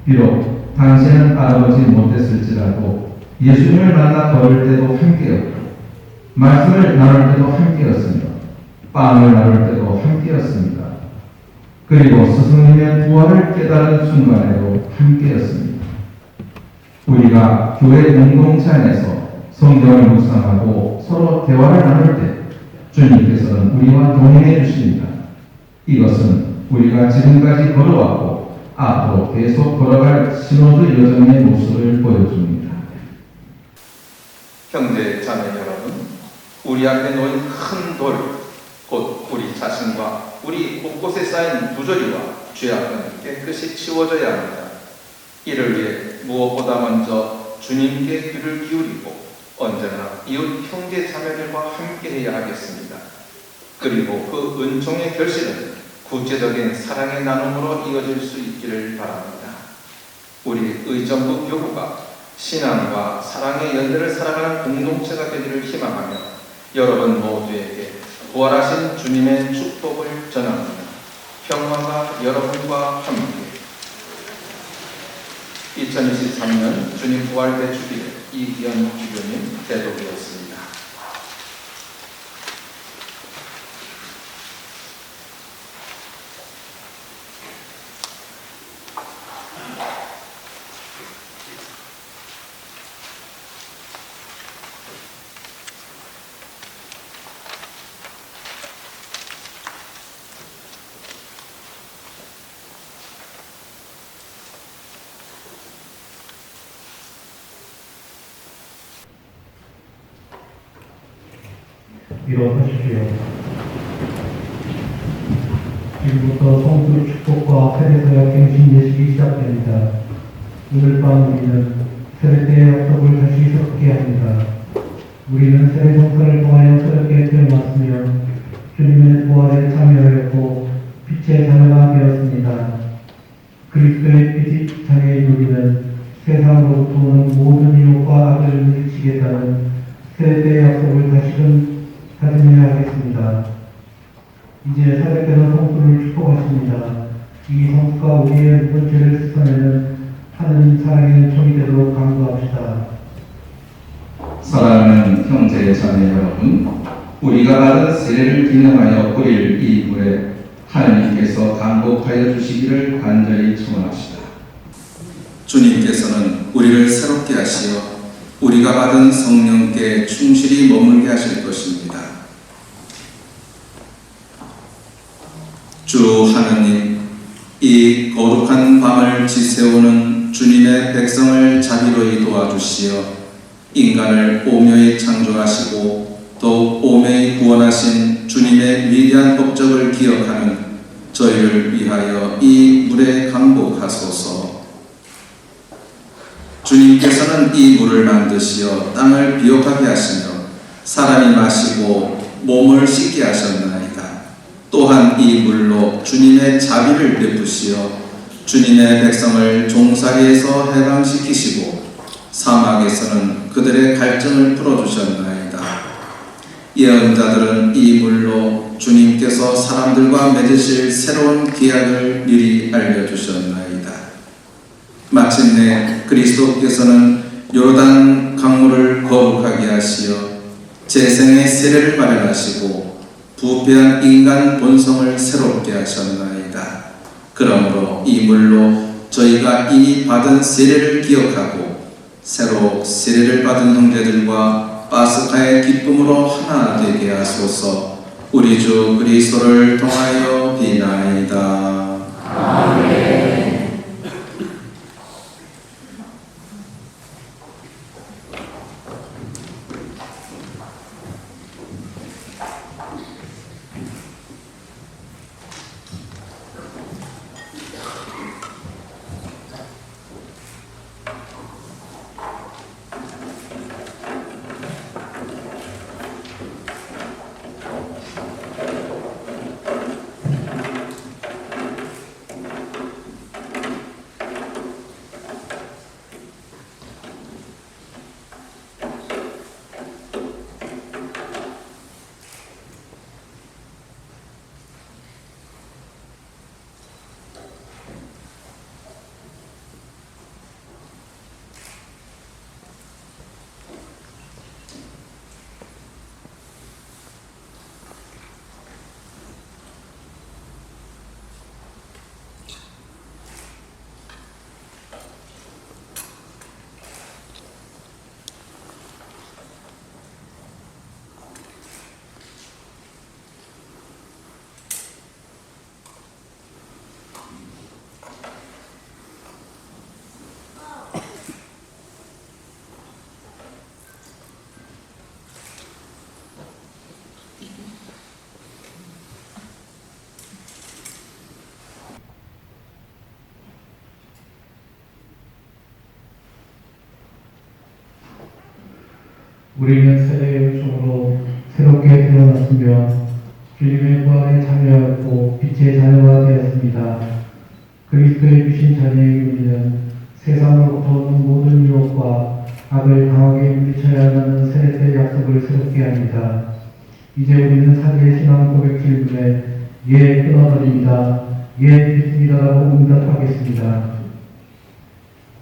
비록 당시에는 알아보지 못했을지라도 예수님을 만나 걸을 때도 함께였고 말씀을 나눌 때도 함께였으며 빵을 나눌 때도 함께였습니다. 그리고 스승님의 부활을 깨달은 순간에도 함께였습니다. 우리가 교회 공동체 안에서 성경을 묵상하고 서로 대화를 나눌 때 주님께서는 우리와 동행해 주십니다. 이것은 우리가 지금까지 걸어왔고 앞으로 계속 걸어갈 신호드 여정의 모습을 보여줍니다. 형제 자매 여러분, 우리 앞에 놓인 큰 돌, 곧 우리 자신과 우리 곳곳에 쌓인 부조리와 죄악은 깨끗이 치워져야 합니다. 이를 위해 무엇보다 먼저 주님께 귀를 기울이고 언제나 이웃 형제 자매들과 함께해야 하겠습니다. 그리고 그 은총의 결실은 구체적인 사랑의 나눔으로 이어질 수 있기를 바랍니다. 우리 의정부 교구가 신앙과 사랑의 연대를 살아가는 공동체가 되기를 희망하며 여러분 모두에게 부활하신 주님의 축복을 전합니다. 평화가 여러분과 함께. 2023년 주님 부활 대축일에 이기현 주교님 대독이었습니다. 일어서십시오. 지금부터 성수 축복과 세례서약 갱신 예식이 시작됩니다. 오늘 밤 우리는 세례대의 약속을 다시 섞게 합니다. 우리는 세례 성사를 통하여 새롭게 태어났으며 주님의 부활에 참여하였고 빛의 자녀가 되었습니다. 그리스도의 빛이 자녀의 누리는 세상으로부터 오는 모든 유혹과 악을 물리치겠다는 세례대의 약속을 다시금 다짐해야 하겠습니다. 이제 사도께서 성수를 축복하십니다. 이 성수가 우리의 묵은 죄를 씻어내는 하느님 사랑의 총이 되도록 간구합시다. 사랑하는 형제 자매 여러분, 우리가 받은 세례를 기념하여 뿌릴 이 물에 하느님께서 강복하여 주시기를 간절히 청원합시다. 주님께서는 우리를 새롭게 하시어 우리가 받은 성령께 충실히 머물게 하실 것입니다. 주 하느님, 이 거룩한 밤을 지새우는 주님의 백성을 자비로이 도와주시어 인간을 오묘히 창조하시고 또 오묘히 구원하신 주님의 위대한 법적을 기억하는 저희를 위하여 이 물에 강복하소서. 주님께서는 이 물을 만드시어 땅을 비옥하게 하시며 사람이 마시고 몸을 씻게 하셨나이다. 또한 이 물로 주님의 자비를 베푸시어 주님의 백성을 종살이에서 해방시키시고 사막에서는 그들의 갈증을 풀어주셨나이다. 예언자들은 이 물로 주님께서 사람들과 맺으실 새로운 계약을 미리 알려주셨나이다. 마침내 그리스도께서는 요르단 강물을 거룩하게 하시어 재생의 세례를 마련하시고 부패한 인간 본성을 새롭게 하셨나이다. 그러므로 이 물로 저희가 이미 받은 세례를 기억하고 새로 세례를 받은 형제들과 파스카의 기쁨으로 하나 되게 하소서. 우리 주 그리스도를 통하여 비나이다. 아멘. 우리는 세례의 요청으로 새롭게 태어났으며 주님의 부활에 참여하고 빛의 자녀가 되었습니다. 그리스도의 주신 자녀의 의미는 세상으로부터 오는 모든 유혹과 악을 강하게 물리쳐야 하는 세례 때 약속을 새롭게 합니다. 이제 우리는 사기의 신앙 고백 질문에 예 끊어버립니다. 예 믿습니다라고 응답하겠습니다.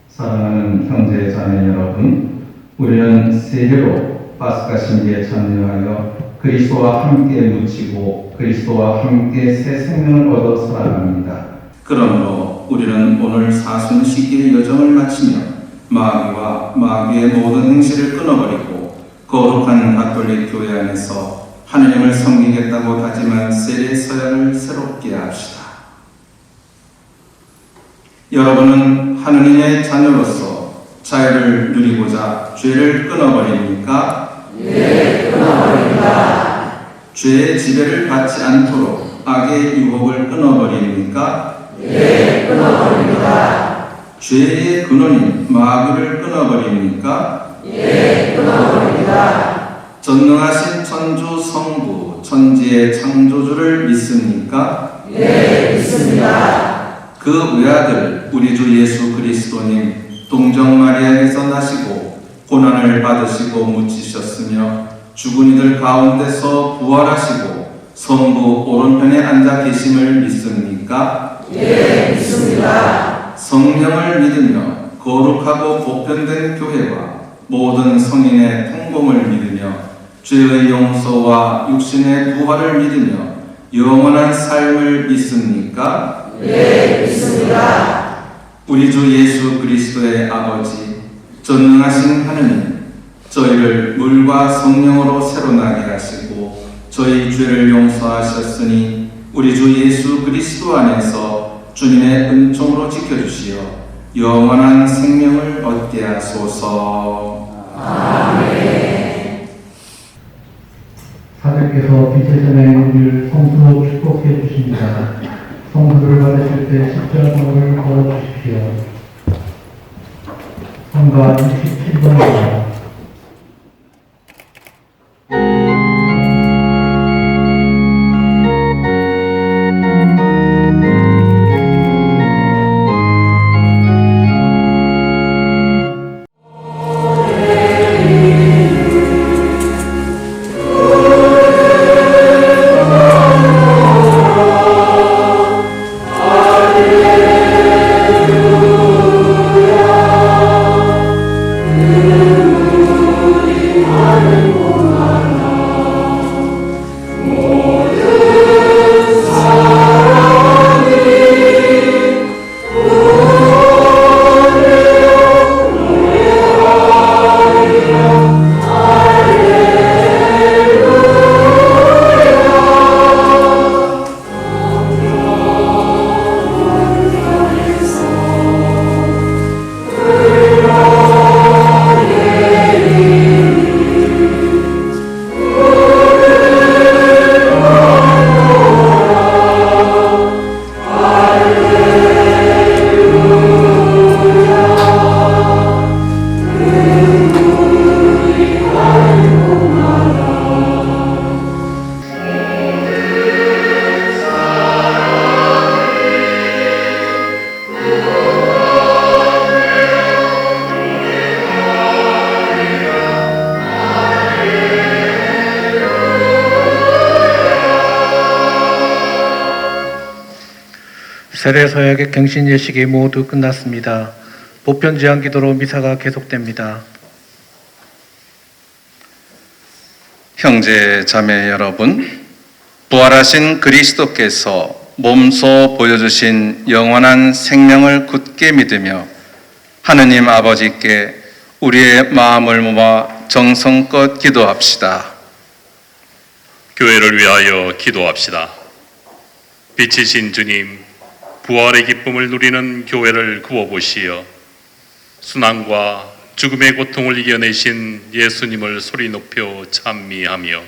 사랑하는 형제 자매 여러분, 우리는 세례로 파스카 신비에 참여하여 그리스도와 함께 묻히고 그리스도와 함께 새 생명을 얻어 살아갑니다. 그러므로 우리는 오늘 사순 시기의 여정을 마치며 마귀와 마귀의 모든 행실을 끊어버리고 거룩한 가톨릭 교회 안에서 하느님을 섬기겠다고 다짐한 세례 서약을 새롭게 합시다. 여러분은 하느님의 자녀로서 자유를 누리고자 죄를 끊어버립니까? 예, 끊어버립니다. 죄의 지배를 받지 않도록 악의 유혹을 끊어버립니까? 예, 끊어버립니다. 죄의 근원인 마귀를 끊어버립니까? 예, 끊어버립니다. 전능하신 천주 성부 천지의 창조주를 믿습니까? 예, 믿습니다. 그 외아들 우리 주 예수 그리스도님 동정 마리아에서 나시고 고난을 받으시고 묻히셨으며 죽은 이들 가운데서 부활하시고 성부 오른편에 앉아 계심을 믿습니까? 예, 믿습니다. 성령을 믿으며 거룩하고 보편된 교회와 모든 성인의 통공을 믿으며 죄의 용서와 육신의 부활을 믿으며 영원한 삶을 믿습니까? 예, 믿습니다. 우리 주 예수 그리스도의 아버지 전능하신 하느님, 저희를 물과 성령으로 새로 나게 하시고 저희 죄를 용서하셨으니 우리 주 예수 그리스도 안에서 주님의 은총으로 지켜주시어 영원한 생명을 얻게 하소서. 아멘. 사제 하나님께서 빛의 전에 우리를 성수로 축복해 주십니다. 성수를 받으실 때 십자가를 걸어 주십시오. 성가 27번입니다. 세례서약의 갱신 예식이 모두 끝났습니다. 보편 제한 기도로 미사가 계속됩니다. 형제 자매 여러분, 부활하신 그리스도께서 몸소 보여주신 영원한 생명을 굳게 믿으며 하느님 아버지께 우리의 마음을 모아 정성껏 기도합시다. 교회를 위하여 기도합시다. 빛이신 주님, 부활의 기쁨을 누리는 교회를 구워보시어 순환과 죽음의 고통을 이겨내신 예수님을 소리 높여 찬미하며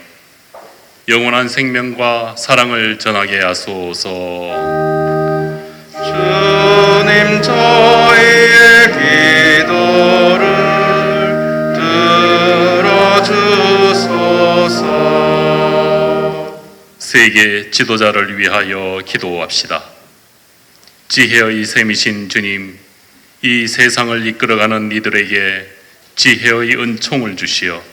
영원한 생명과 사랑을 전하게 하소서. 주님, 저희의 기도를 들어주소서. 세계 지도자를 위하여 기도합시다. 지혜의 셈이신 주님, 이 세상을 이끌어가는 이들에게 지혜의 은총을 주시어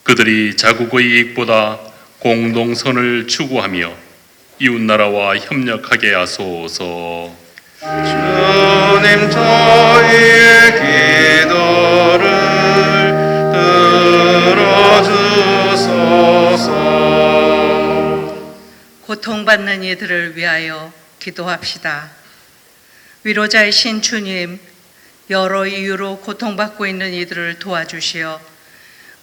그들이 자국의 이익보다 공동선을 추구하며 이웃나라와 협력하게 하소서. 주님, 저희의 기도를 들어주소서. 고통받는 이들을 위하여 기도합시다. 위로자이신 주님, 여러 이유로 고통받고 있는 이들을 도와주시어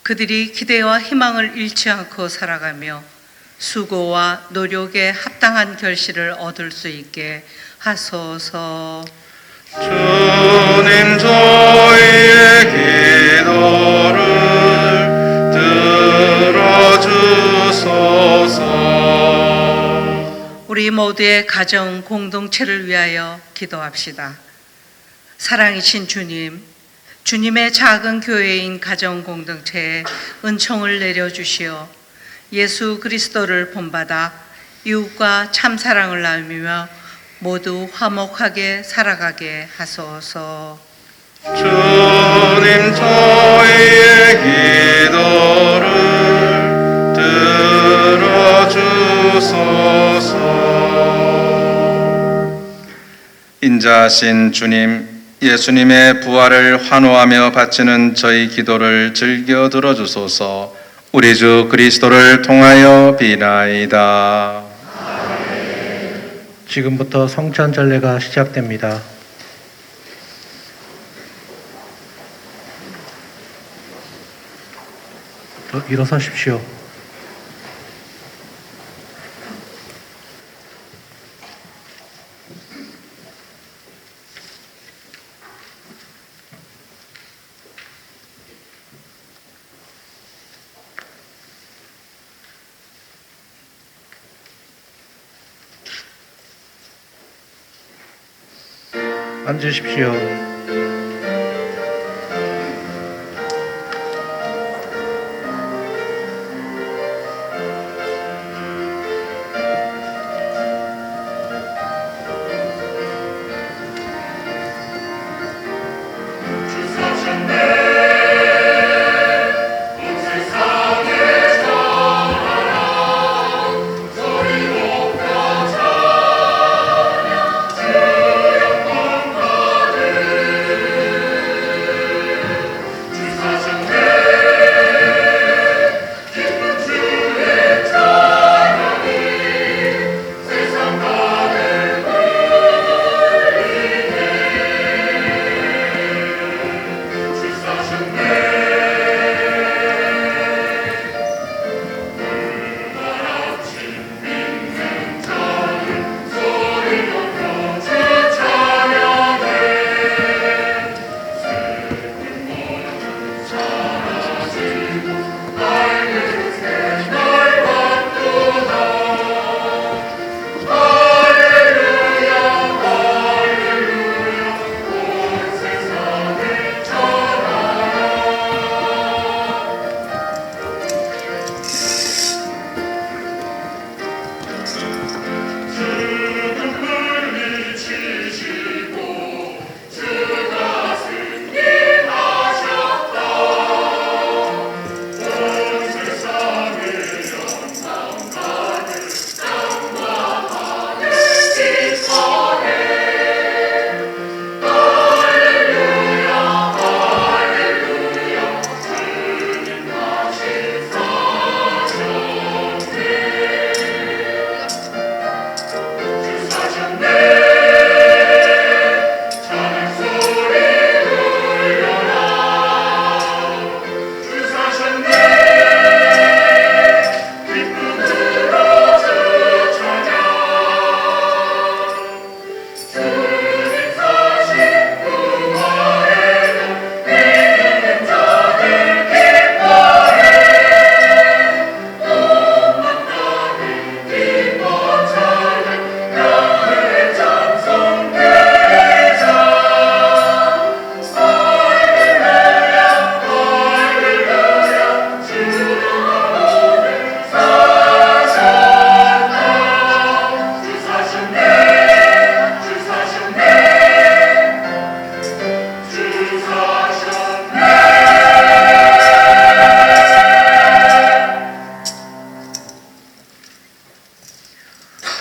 그들이 기대와 희망을 잃지 않고 살아가며 수고와 노력에 합당한 결실을 얻을 수 있게 하소서. 주님, 저희의 기도를 들어주소서. 우리 모두의 가정 공동체를 위하여 기도합시다. 사랑이신 주님, 주님의 작은 교회인 가정 공동체에 은총을 내려주시어 예수 그리스도를 본받아 이웃과 참 사랑을 나누며 모두 화목하게 살아가게 하소서. 주님, 저희의 기도를 들어주소서. 인자하신 주님, 예수님의 부활을 환호하며 바치는 저희 기도를 즐겨 들어주소서. 우리 주 그리스도를 통하여 비나이다. 지금부터 성찬 전례가 시작됩니다. 일어서십시오. 앉으십시오.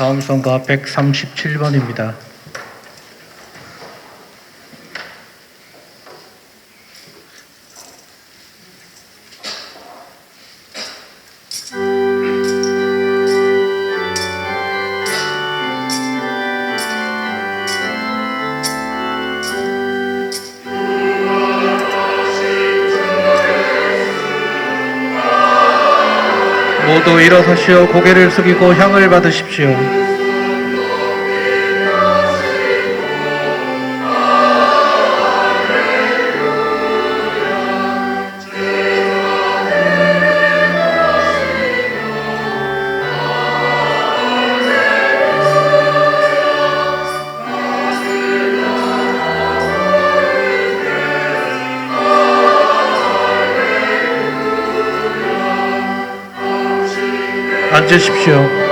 다음 선거 137번입니다. 모두 일어서시어 고개를 숙이고 향을 받으십시오. 앉으십시오.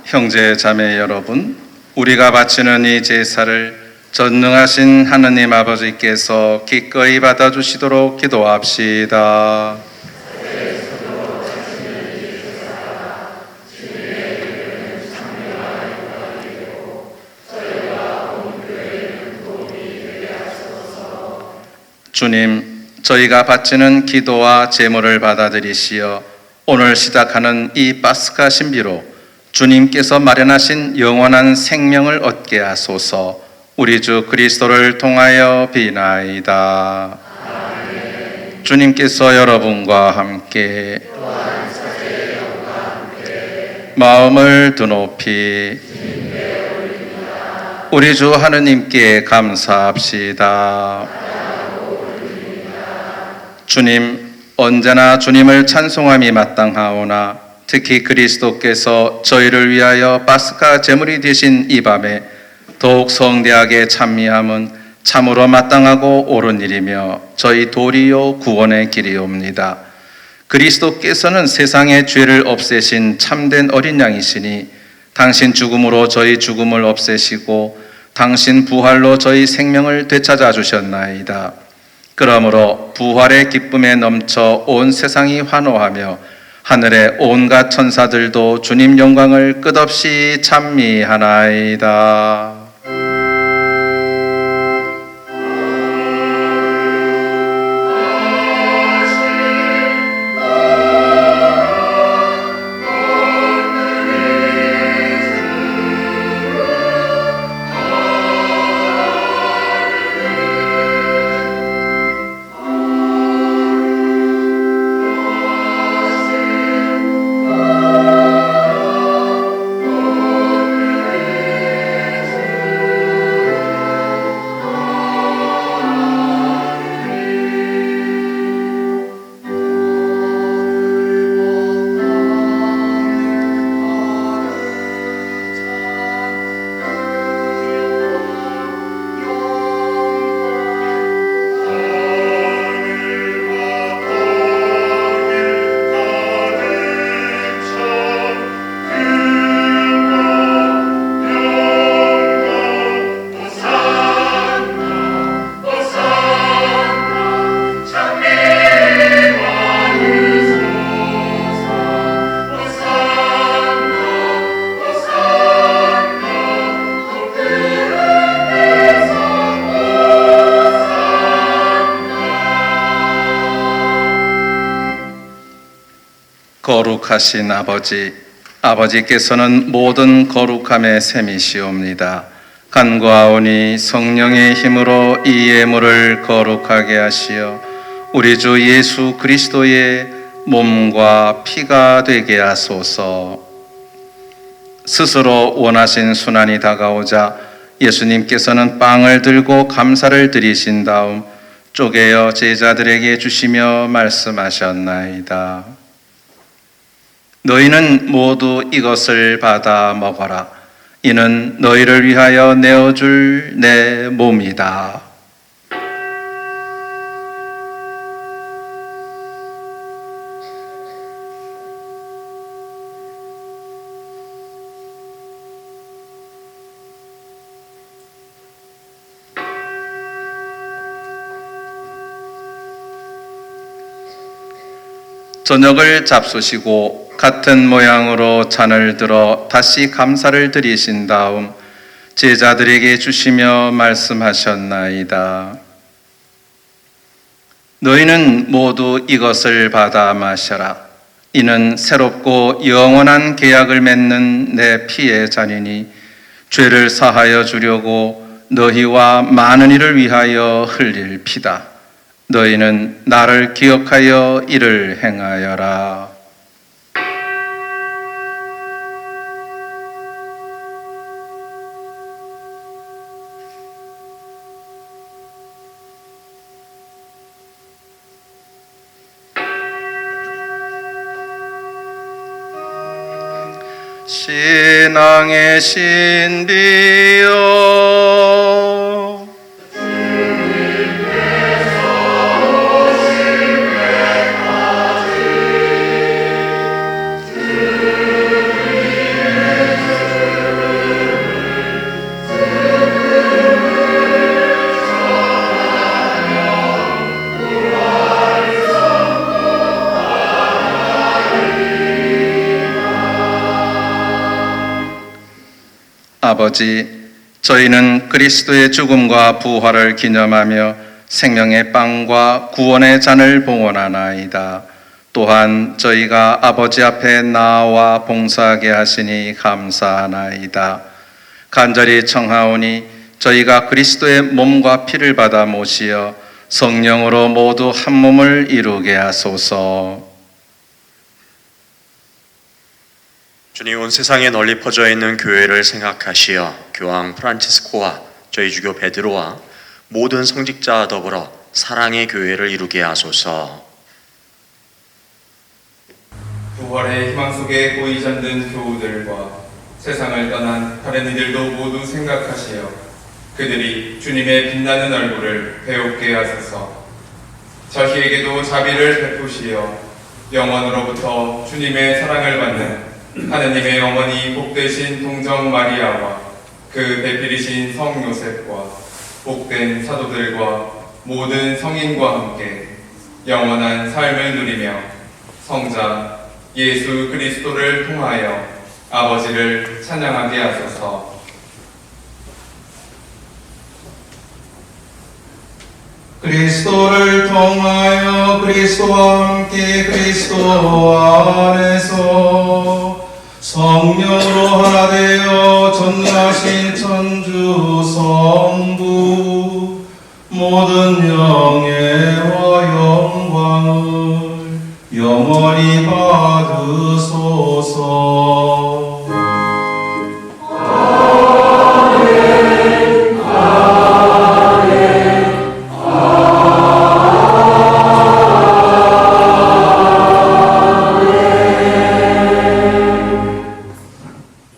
형제 자매 여러분, 우리가 바치는 이 제사를 전능하신 하느님 아버지께서 기꺼이 받아주시도록 기도합시다. 주님, 저희가 바치는 기도와 제물을 받아들이시어 오늘 시작하는 이 파스카 신비로 주님께서 마련하신 영원한 생명을 얻게 하소서. 우리 주 그리스도를 통하여 비나이다. 주님께서 여러분과 함께 마음을 드높이 우리 주 하느님께 감사합시다. 주님, 언제나 주님을 찬송함이 마땅하오나 특히 그리스도께서 저희를 위하여 파스카 제물이 되신 이 밤에 더욱 성대하게 찬미함은 참으로 마땅하고 옳은 일이며 저희 도리요 구원의 길이옵니다. 그리스도께서는 세상의 죄를 없애신 참된 어린 양이시니 당신 죽음으로 저희 죽음을 없애시고 당신 부활로 저희 생명을 되찾아 주셨나이다. 그러므로 부활의 기쁨에 넘쳐 온 세상이 환호하며 하늘의 온갖 천사들도 주님 영광을 끝없이 찬미하나이다. 거룩하신 아버지, 아버지께서는 모든 거룩함의 셈이시옵니다. 간구하오니 성령의 힘으로 이 예물을 거룩하게 하시어 우리 주 예수 그리스도의 몸과 피가 되게 하소서. 스스로 원하신 순환이 다가오자 예수님께서는 빵을 들고 감사를 드리신 다음 쪼개어 제자들에게 주시며 말씀하셨나이다. 너희는 모두 이것을 받아 먹어라. 이는 너희를 위하여 내어줄 내 몸이다. 저녁을 잡수시고 같은 모양으로 잔을 들어 다시 감사를 드리신 다음 제자들에게 주시며 말씀하셨나이다. 너희는 모두 이것을 받아 마셔라. 이는 새롭고 영원한 계약을 맺는 내 피의 잔이니 죄를 사하여 주려고 너희와 많은 이를 위하여 흘릴 피다. 너희는 나를 기억하여 이를 행하여라. 신앙의 신비여 아버지, 저희는 그리스도의 죽음과 부활을 기념하며 생명의 빵과 구원의 잔을 봉헌하나이다. 또한 저희가 아버지 앞에 나와 봉사하게 하시니 감사하나이다. 간절히 청하오니 저희가 그리스도의 몸과 피를 받아 모시어 성령으로 모두 한 몸을 이루게 하소서. 주님, 온 세상에 널리 퍼져 있는 교회를 생각하시어 교황 프란치스코와 저희 주교 베드로와 모든 성직자와 더불어 사랑의 교회를 이루게 하소서. 부활의 희망 속에 고이 잠든 교우들과 세상을 떠난 다른 이들도 모두 생각하시어 그들이 주님의 빛나는 얼굴을 배웁게 하소서. 저희에게도 자비를 베푸시어 영원으로부터 주님의 사랑을 받는 하느님의 어머니 복되신 동정 마리아와 그 배필이신 성 요셉과 복된 사도들과 모든 성인과 함께 영원한 삶을 누리며 성자 예수 그리스도를 통하여 아버지를 찬양하게 하소서. 그리스도를 통하여 그리스도와 함께 그리스도 안에서 성령으로 하나 되어 전능하신 천주 성부 모든 영예와 영광을 영원히 받으소서.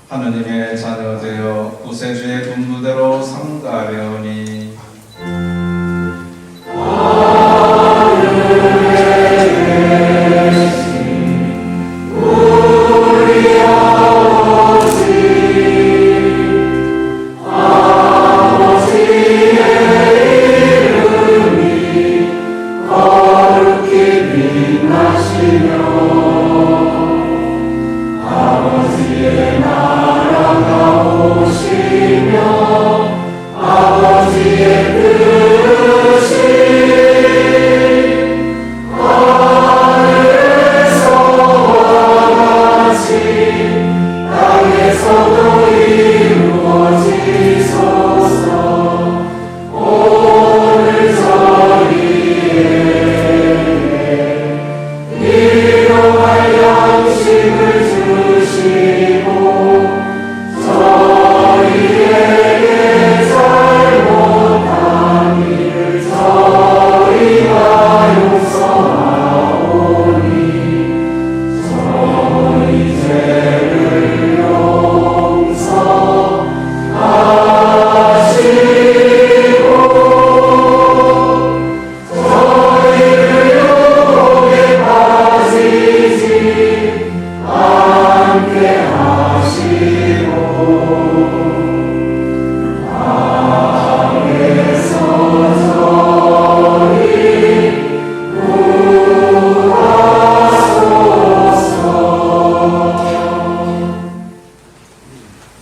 하느님의 자녀되어 구세주의 분부대로 삼가려니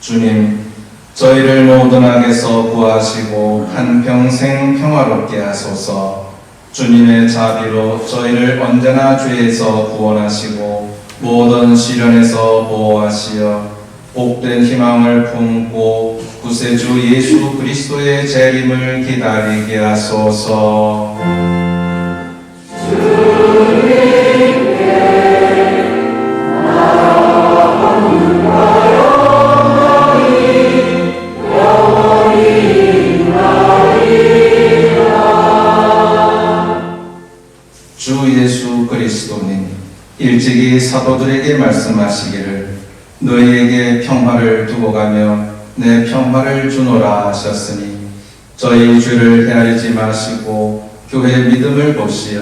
주님, 저희를 모든 악에서 구하시고 한평생 평화롭게 하소서. 주님의 자비로 저희를 언제나 죄에서 구원하시고 모든 시련에서 보호하시어 복된 희망을 품고 구세주 예수 그리스도의 재림을 기다리게 하소서. 주 예수 그리스도님, 일찍이 사도들에게 말씀하시기를 너희에게 평화를 두고 가며 내 평화를 주노라 하셨으니 저희 주를 헤아리지 마시고 교회 믿음을 보시어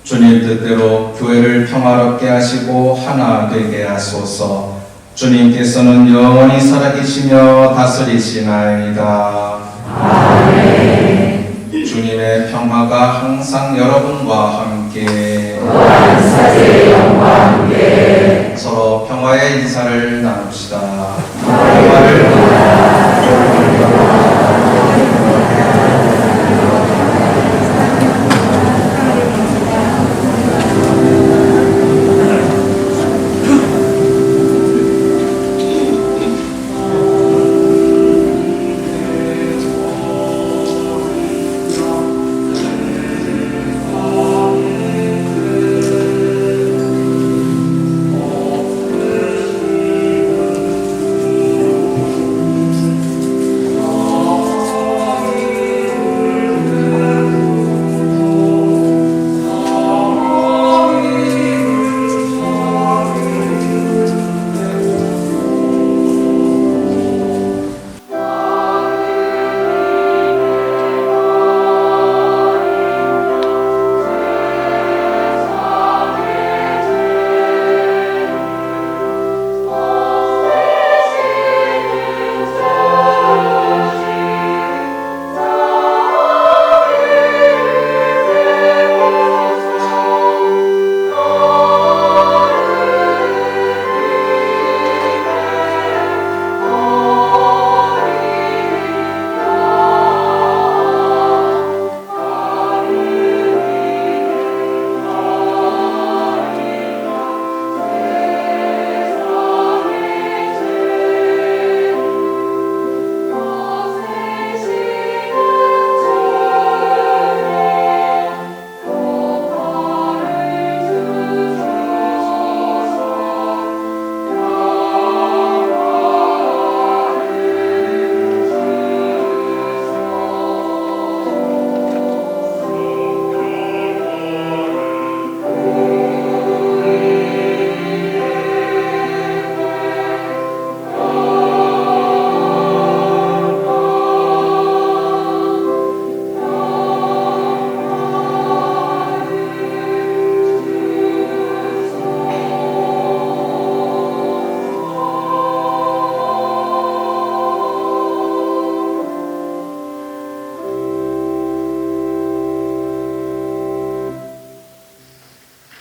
주님 뜻대로 교회를 평화롭게 하시고 하나 되게 하소서. 주님께서는 영원히 살아계시며 다스리시나이다. 아멘. 주님의 평화가 항상 여러분과 함께 서로 평화의 인사를 나눕시다. 평화를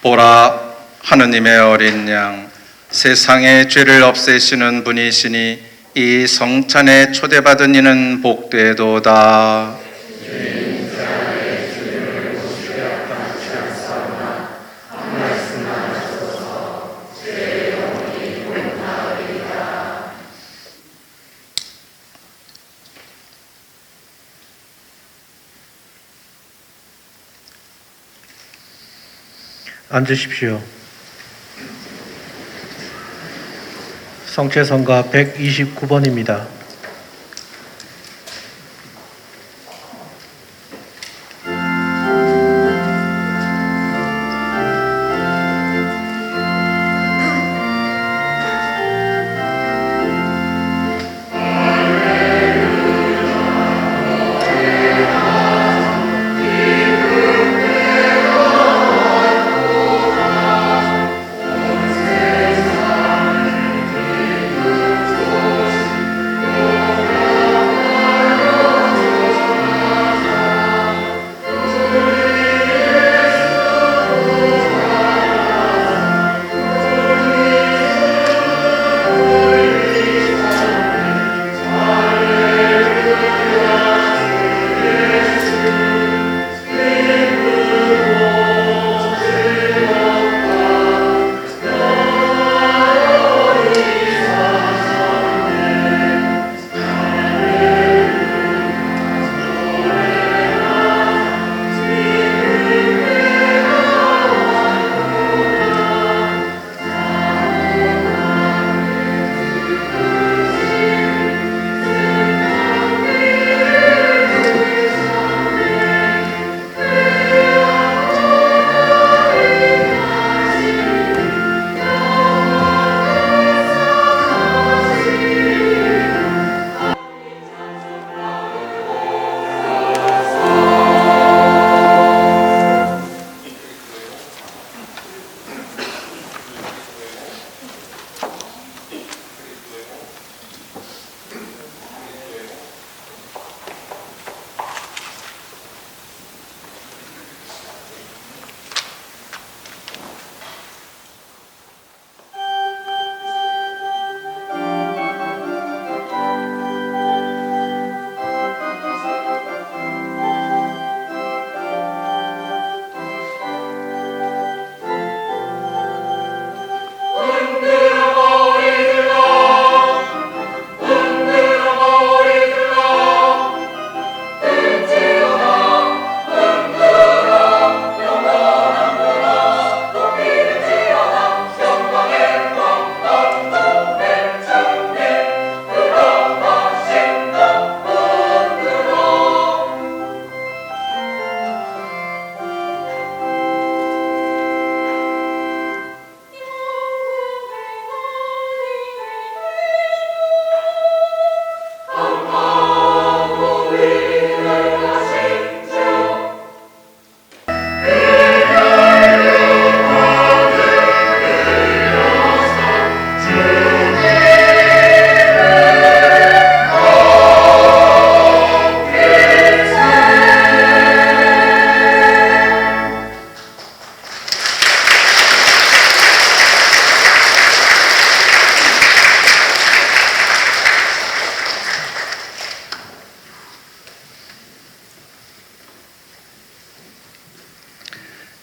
보라, 하느님의 어린 양, 세상의 죄를 없애시는 분이시니 이 성찬에 초대받은 이는 복되도다. 앉으십시오. 성체성가 129번입니다.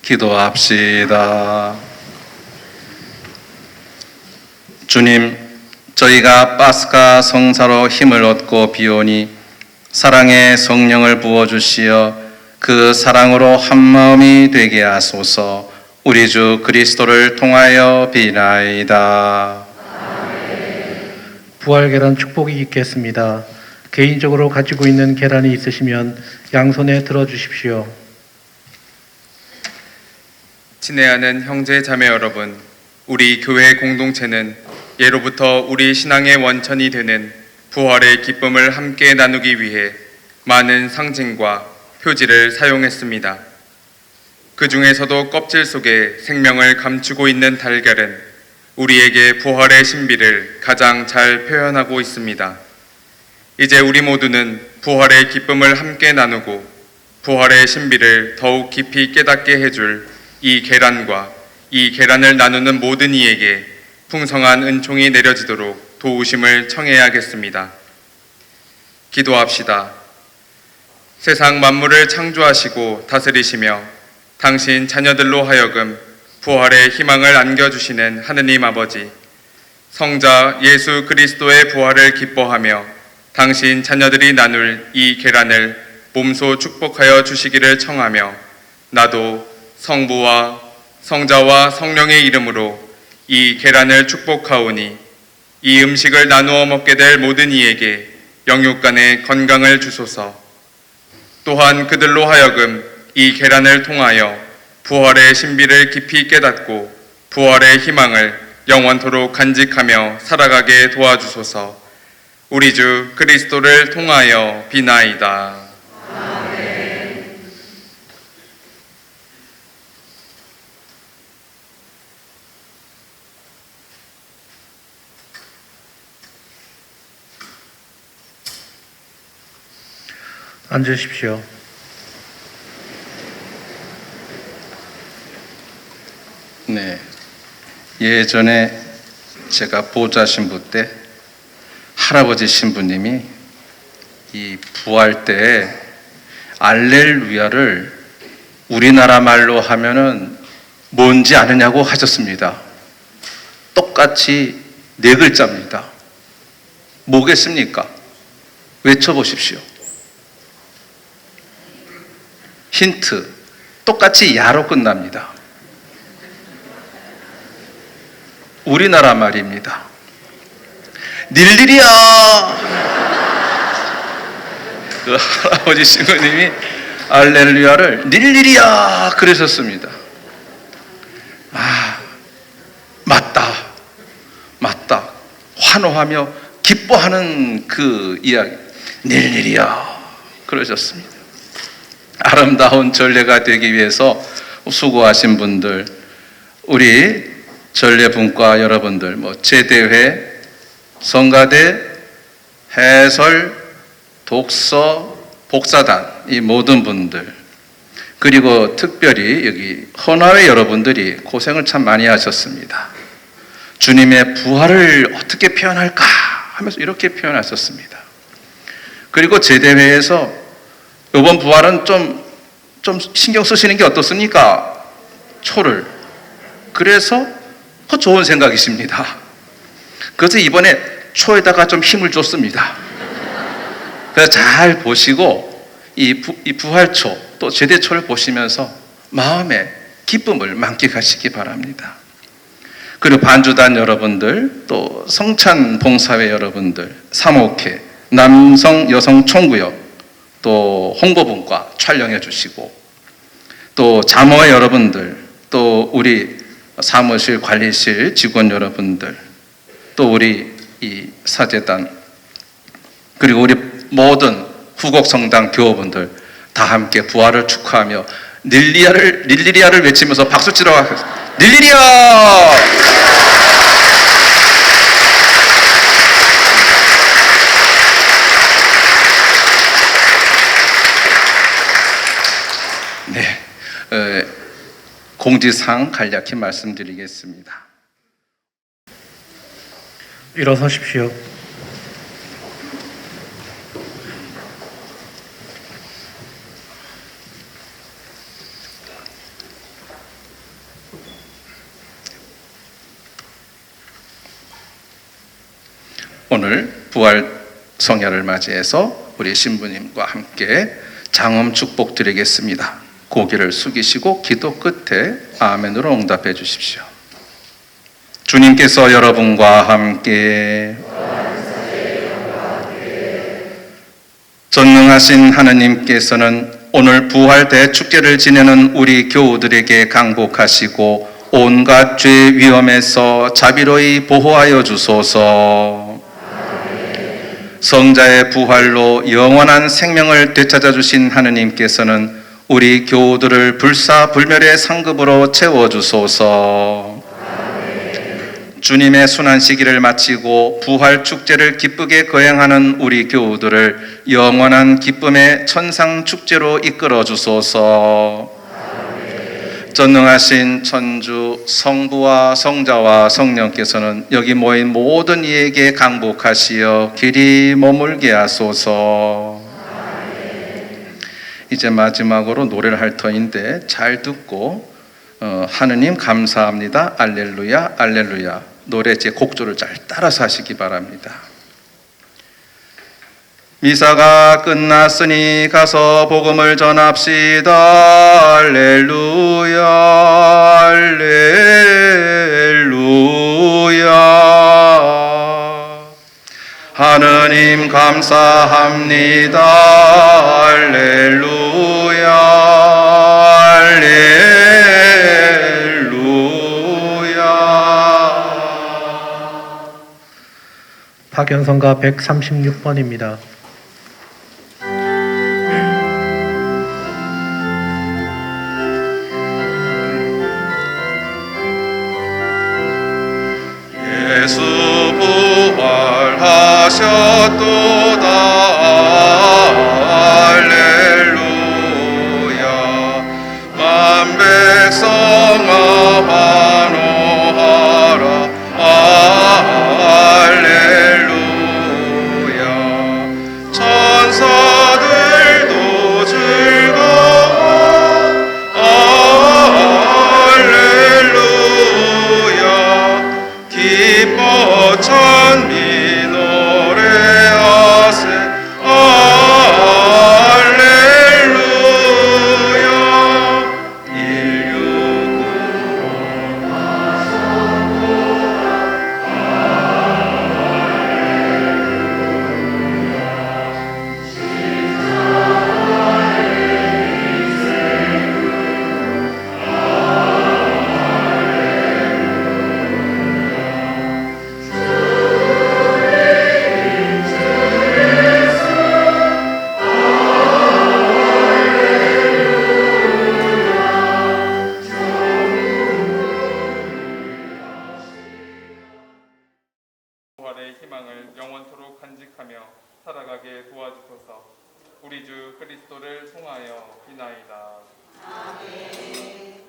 기도합시다. 주님, 저희가 파스카 성사로 힘을 얻고 비오니 사랑의 성령을 부어주시어 그 사랑으로 한마음이 되게 하소서. 우리 주 그리스도를 통하여 비나이다. 부활 계란 축복이 있겠습니다. 개인적으로 가지고 있는 계란이 있으시면 양손에 들어주십시오. 친애하는 형제 자매 여러분, 우리 교회 공동체는 예로부터 우리 신앙의 원천이 되는 부활의 기쁨을 함께 나누기 위해 많은 상징과 표지를 사용했습니다. 그 중에서도 껍질 속에 생명을 감추고 있는 달걀은 우리에게 부활의 신비를 가장 잘 표현하고 있습니다. 이제 우리 모두는 부활의 기쁨을 함께 나누고 부활의 신비를 더욱 깊이 깨닫게 해줄 이 계란과 이 계란을 나누는 모든 이에게 풍성한 은총이 내려지도록 도우심을 청해야겠습니다. 기도합시다. 세상 만물을 창조하시고 다스리시며 당신 자녀들로 하여금 부활의 희망을 안겨주시는 하느님 아버지, 성자 예수 그리스도의 부활을 기뻐하며 당신 자녀들이 나눌 이 계란을 몸소 축복하여 주시기를 청하며 나도 성부와 성자와 성령의 이름으로 이 계란을 축복하오니 이 음식을 나누어 먹게 될 모든 이에게 영육간의 건강을 주소서. 또한 그들로 하여금 이 계란을 통하여 부활의 신비를 깊이 깨닫고 부활의 희망을 영원토록 간직하며 살아가게 도와주소서. 우리 주 그리스도를 통하여 비나이다. 아멘. 앉으십시오. 네. 예전에 제가 보좌 신부 때 할아버지 신부님이 이 부활 때 알렐루야를 우리나라 말로 하면은 뭔지 아느냐고 하셨습니다. 똑같이 4글자입니다. 뭐겠습니까? 외쳐보십시오. 힌트. 똑같이 야로 끝납니다. 우리나라 말입니다. 닐리리야. 그 할아버지 신부님이 알렐루야를 닐리리야 그러셨습니다. 아, 맞다. 환호하며 기뻐하는 그 이야기. 닐리리야 그러셨습니다. 아름다운 전례가 되기 위해서 수고하신 분들, 우리 전례분과 여러분들, 제대회, 성가대, 해설, 독서, 복사단, 이 모든 분들, 그리고 특별히 여기 헌화회 여러분들이 고생을 참 많이 하셨습니다. 주님의 부활을 어떻게 표현할까 하면서 이렇게 표현하셨습니다. 그리고 제대회에서 이번 부활은 좀 신경 쓰시는 게 어떻습니까? 초를. 그래서 좋은 생각이십니다. 그래서 이번에 초에다가 좀 힘을 줬습니다. 그래서 잘 보시고 이 부활초 또 제대초를 보시면서 마음의 기쁨을 만끽하시기 바랍니다. 그리고 반주단 여러분들, 또 성찬 봉사회 여러분들, 사목회, 남성 여성 총구역, 또 홍보분과 촬영해 주시고, 또 자모회 여러분들, 또 우리 사무실 관리실 직원 여러분들, 또 우리 이 사제단, 그리고 우리 모든 후곡성당 교우분들 다 함께 부활을 축하하며 닐리리아를 외치면서 박수 치러 가겠습니다. 닐리리아! 네, 공지사항 간략히 말씀드리겠습니다. 일어서십시오. 오늘 부활 성야를 맞이해서 우리 신부님과 함께 장엄 축복 드리겠습니다. 고개를 숙이시고 기도 끝에 아멘으로 응답해 주십시오. 주님께서 여러분과 함께 전능하신 하느님께서는 오늘 부활 대축제를 지내는 우리 교우들에게 강복하시고 온갖 죄 위험에서 자비로이 보호하여 주소서. 성자의 부활로 영원한 생명을 되찾아 주신 하느님께서는 우리 교우들을 불사불멸의 상급으로 채워주소서. 주님의 순환 시기를 마치고 부활 축제를 기쁘게 거행하는 우리 교우들을 영원한 기쁨의 천상 축제로 이끌어 주소서. 전능하신 천주 성부와 성자와 성령께서는 여기 모인 모든 이에게 강복하시어 길이 머물게 하소서. 이제 마지막으로 노래를 할 터인데 잘 듣고 하느님 감사합니다. 알렐루야 알렐루야. 노래 제 곡조를 잘 따라서 하시기 바랍니다. 미사가 끝났으니 가서 복음을 전합시다. 알렐루야 알렐루야. 하느님 감사합니다. 알렐루야 알렐루야. 파견성가 136번입니다. 예수 부활하셨도다. 알렐루야. 만백성아 환호하라. 알렐루야. 천사들도 즐거워. 알렐루야. 기뻐 찬미 노래하세. 알렐루야. 6 부활의 희망을 영원토록 간직하며 살아가게 도와주소서. 우리 주 그리스도를 통하여 비나이다. 아멘.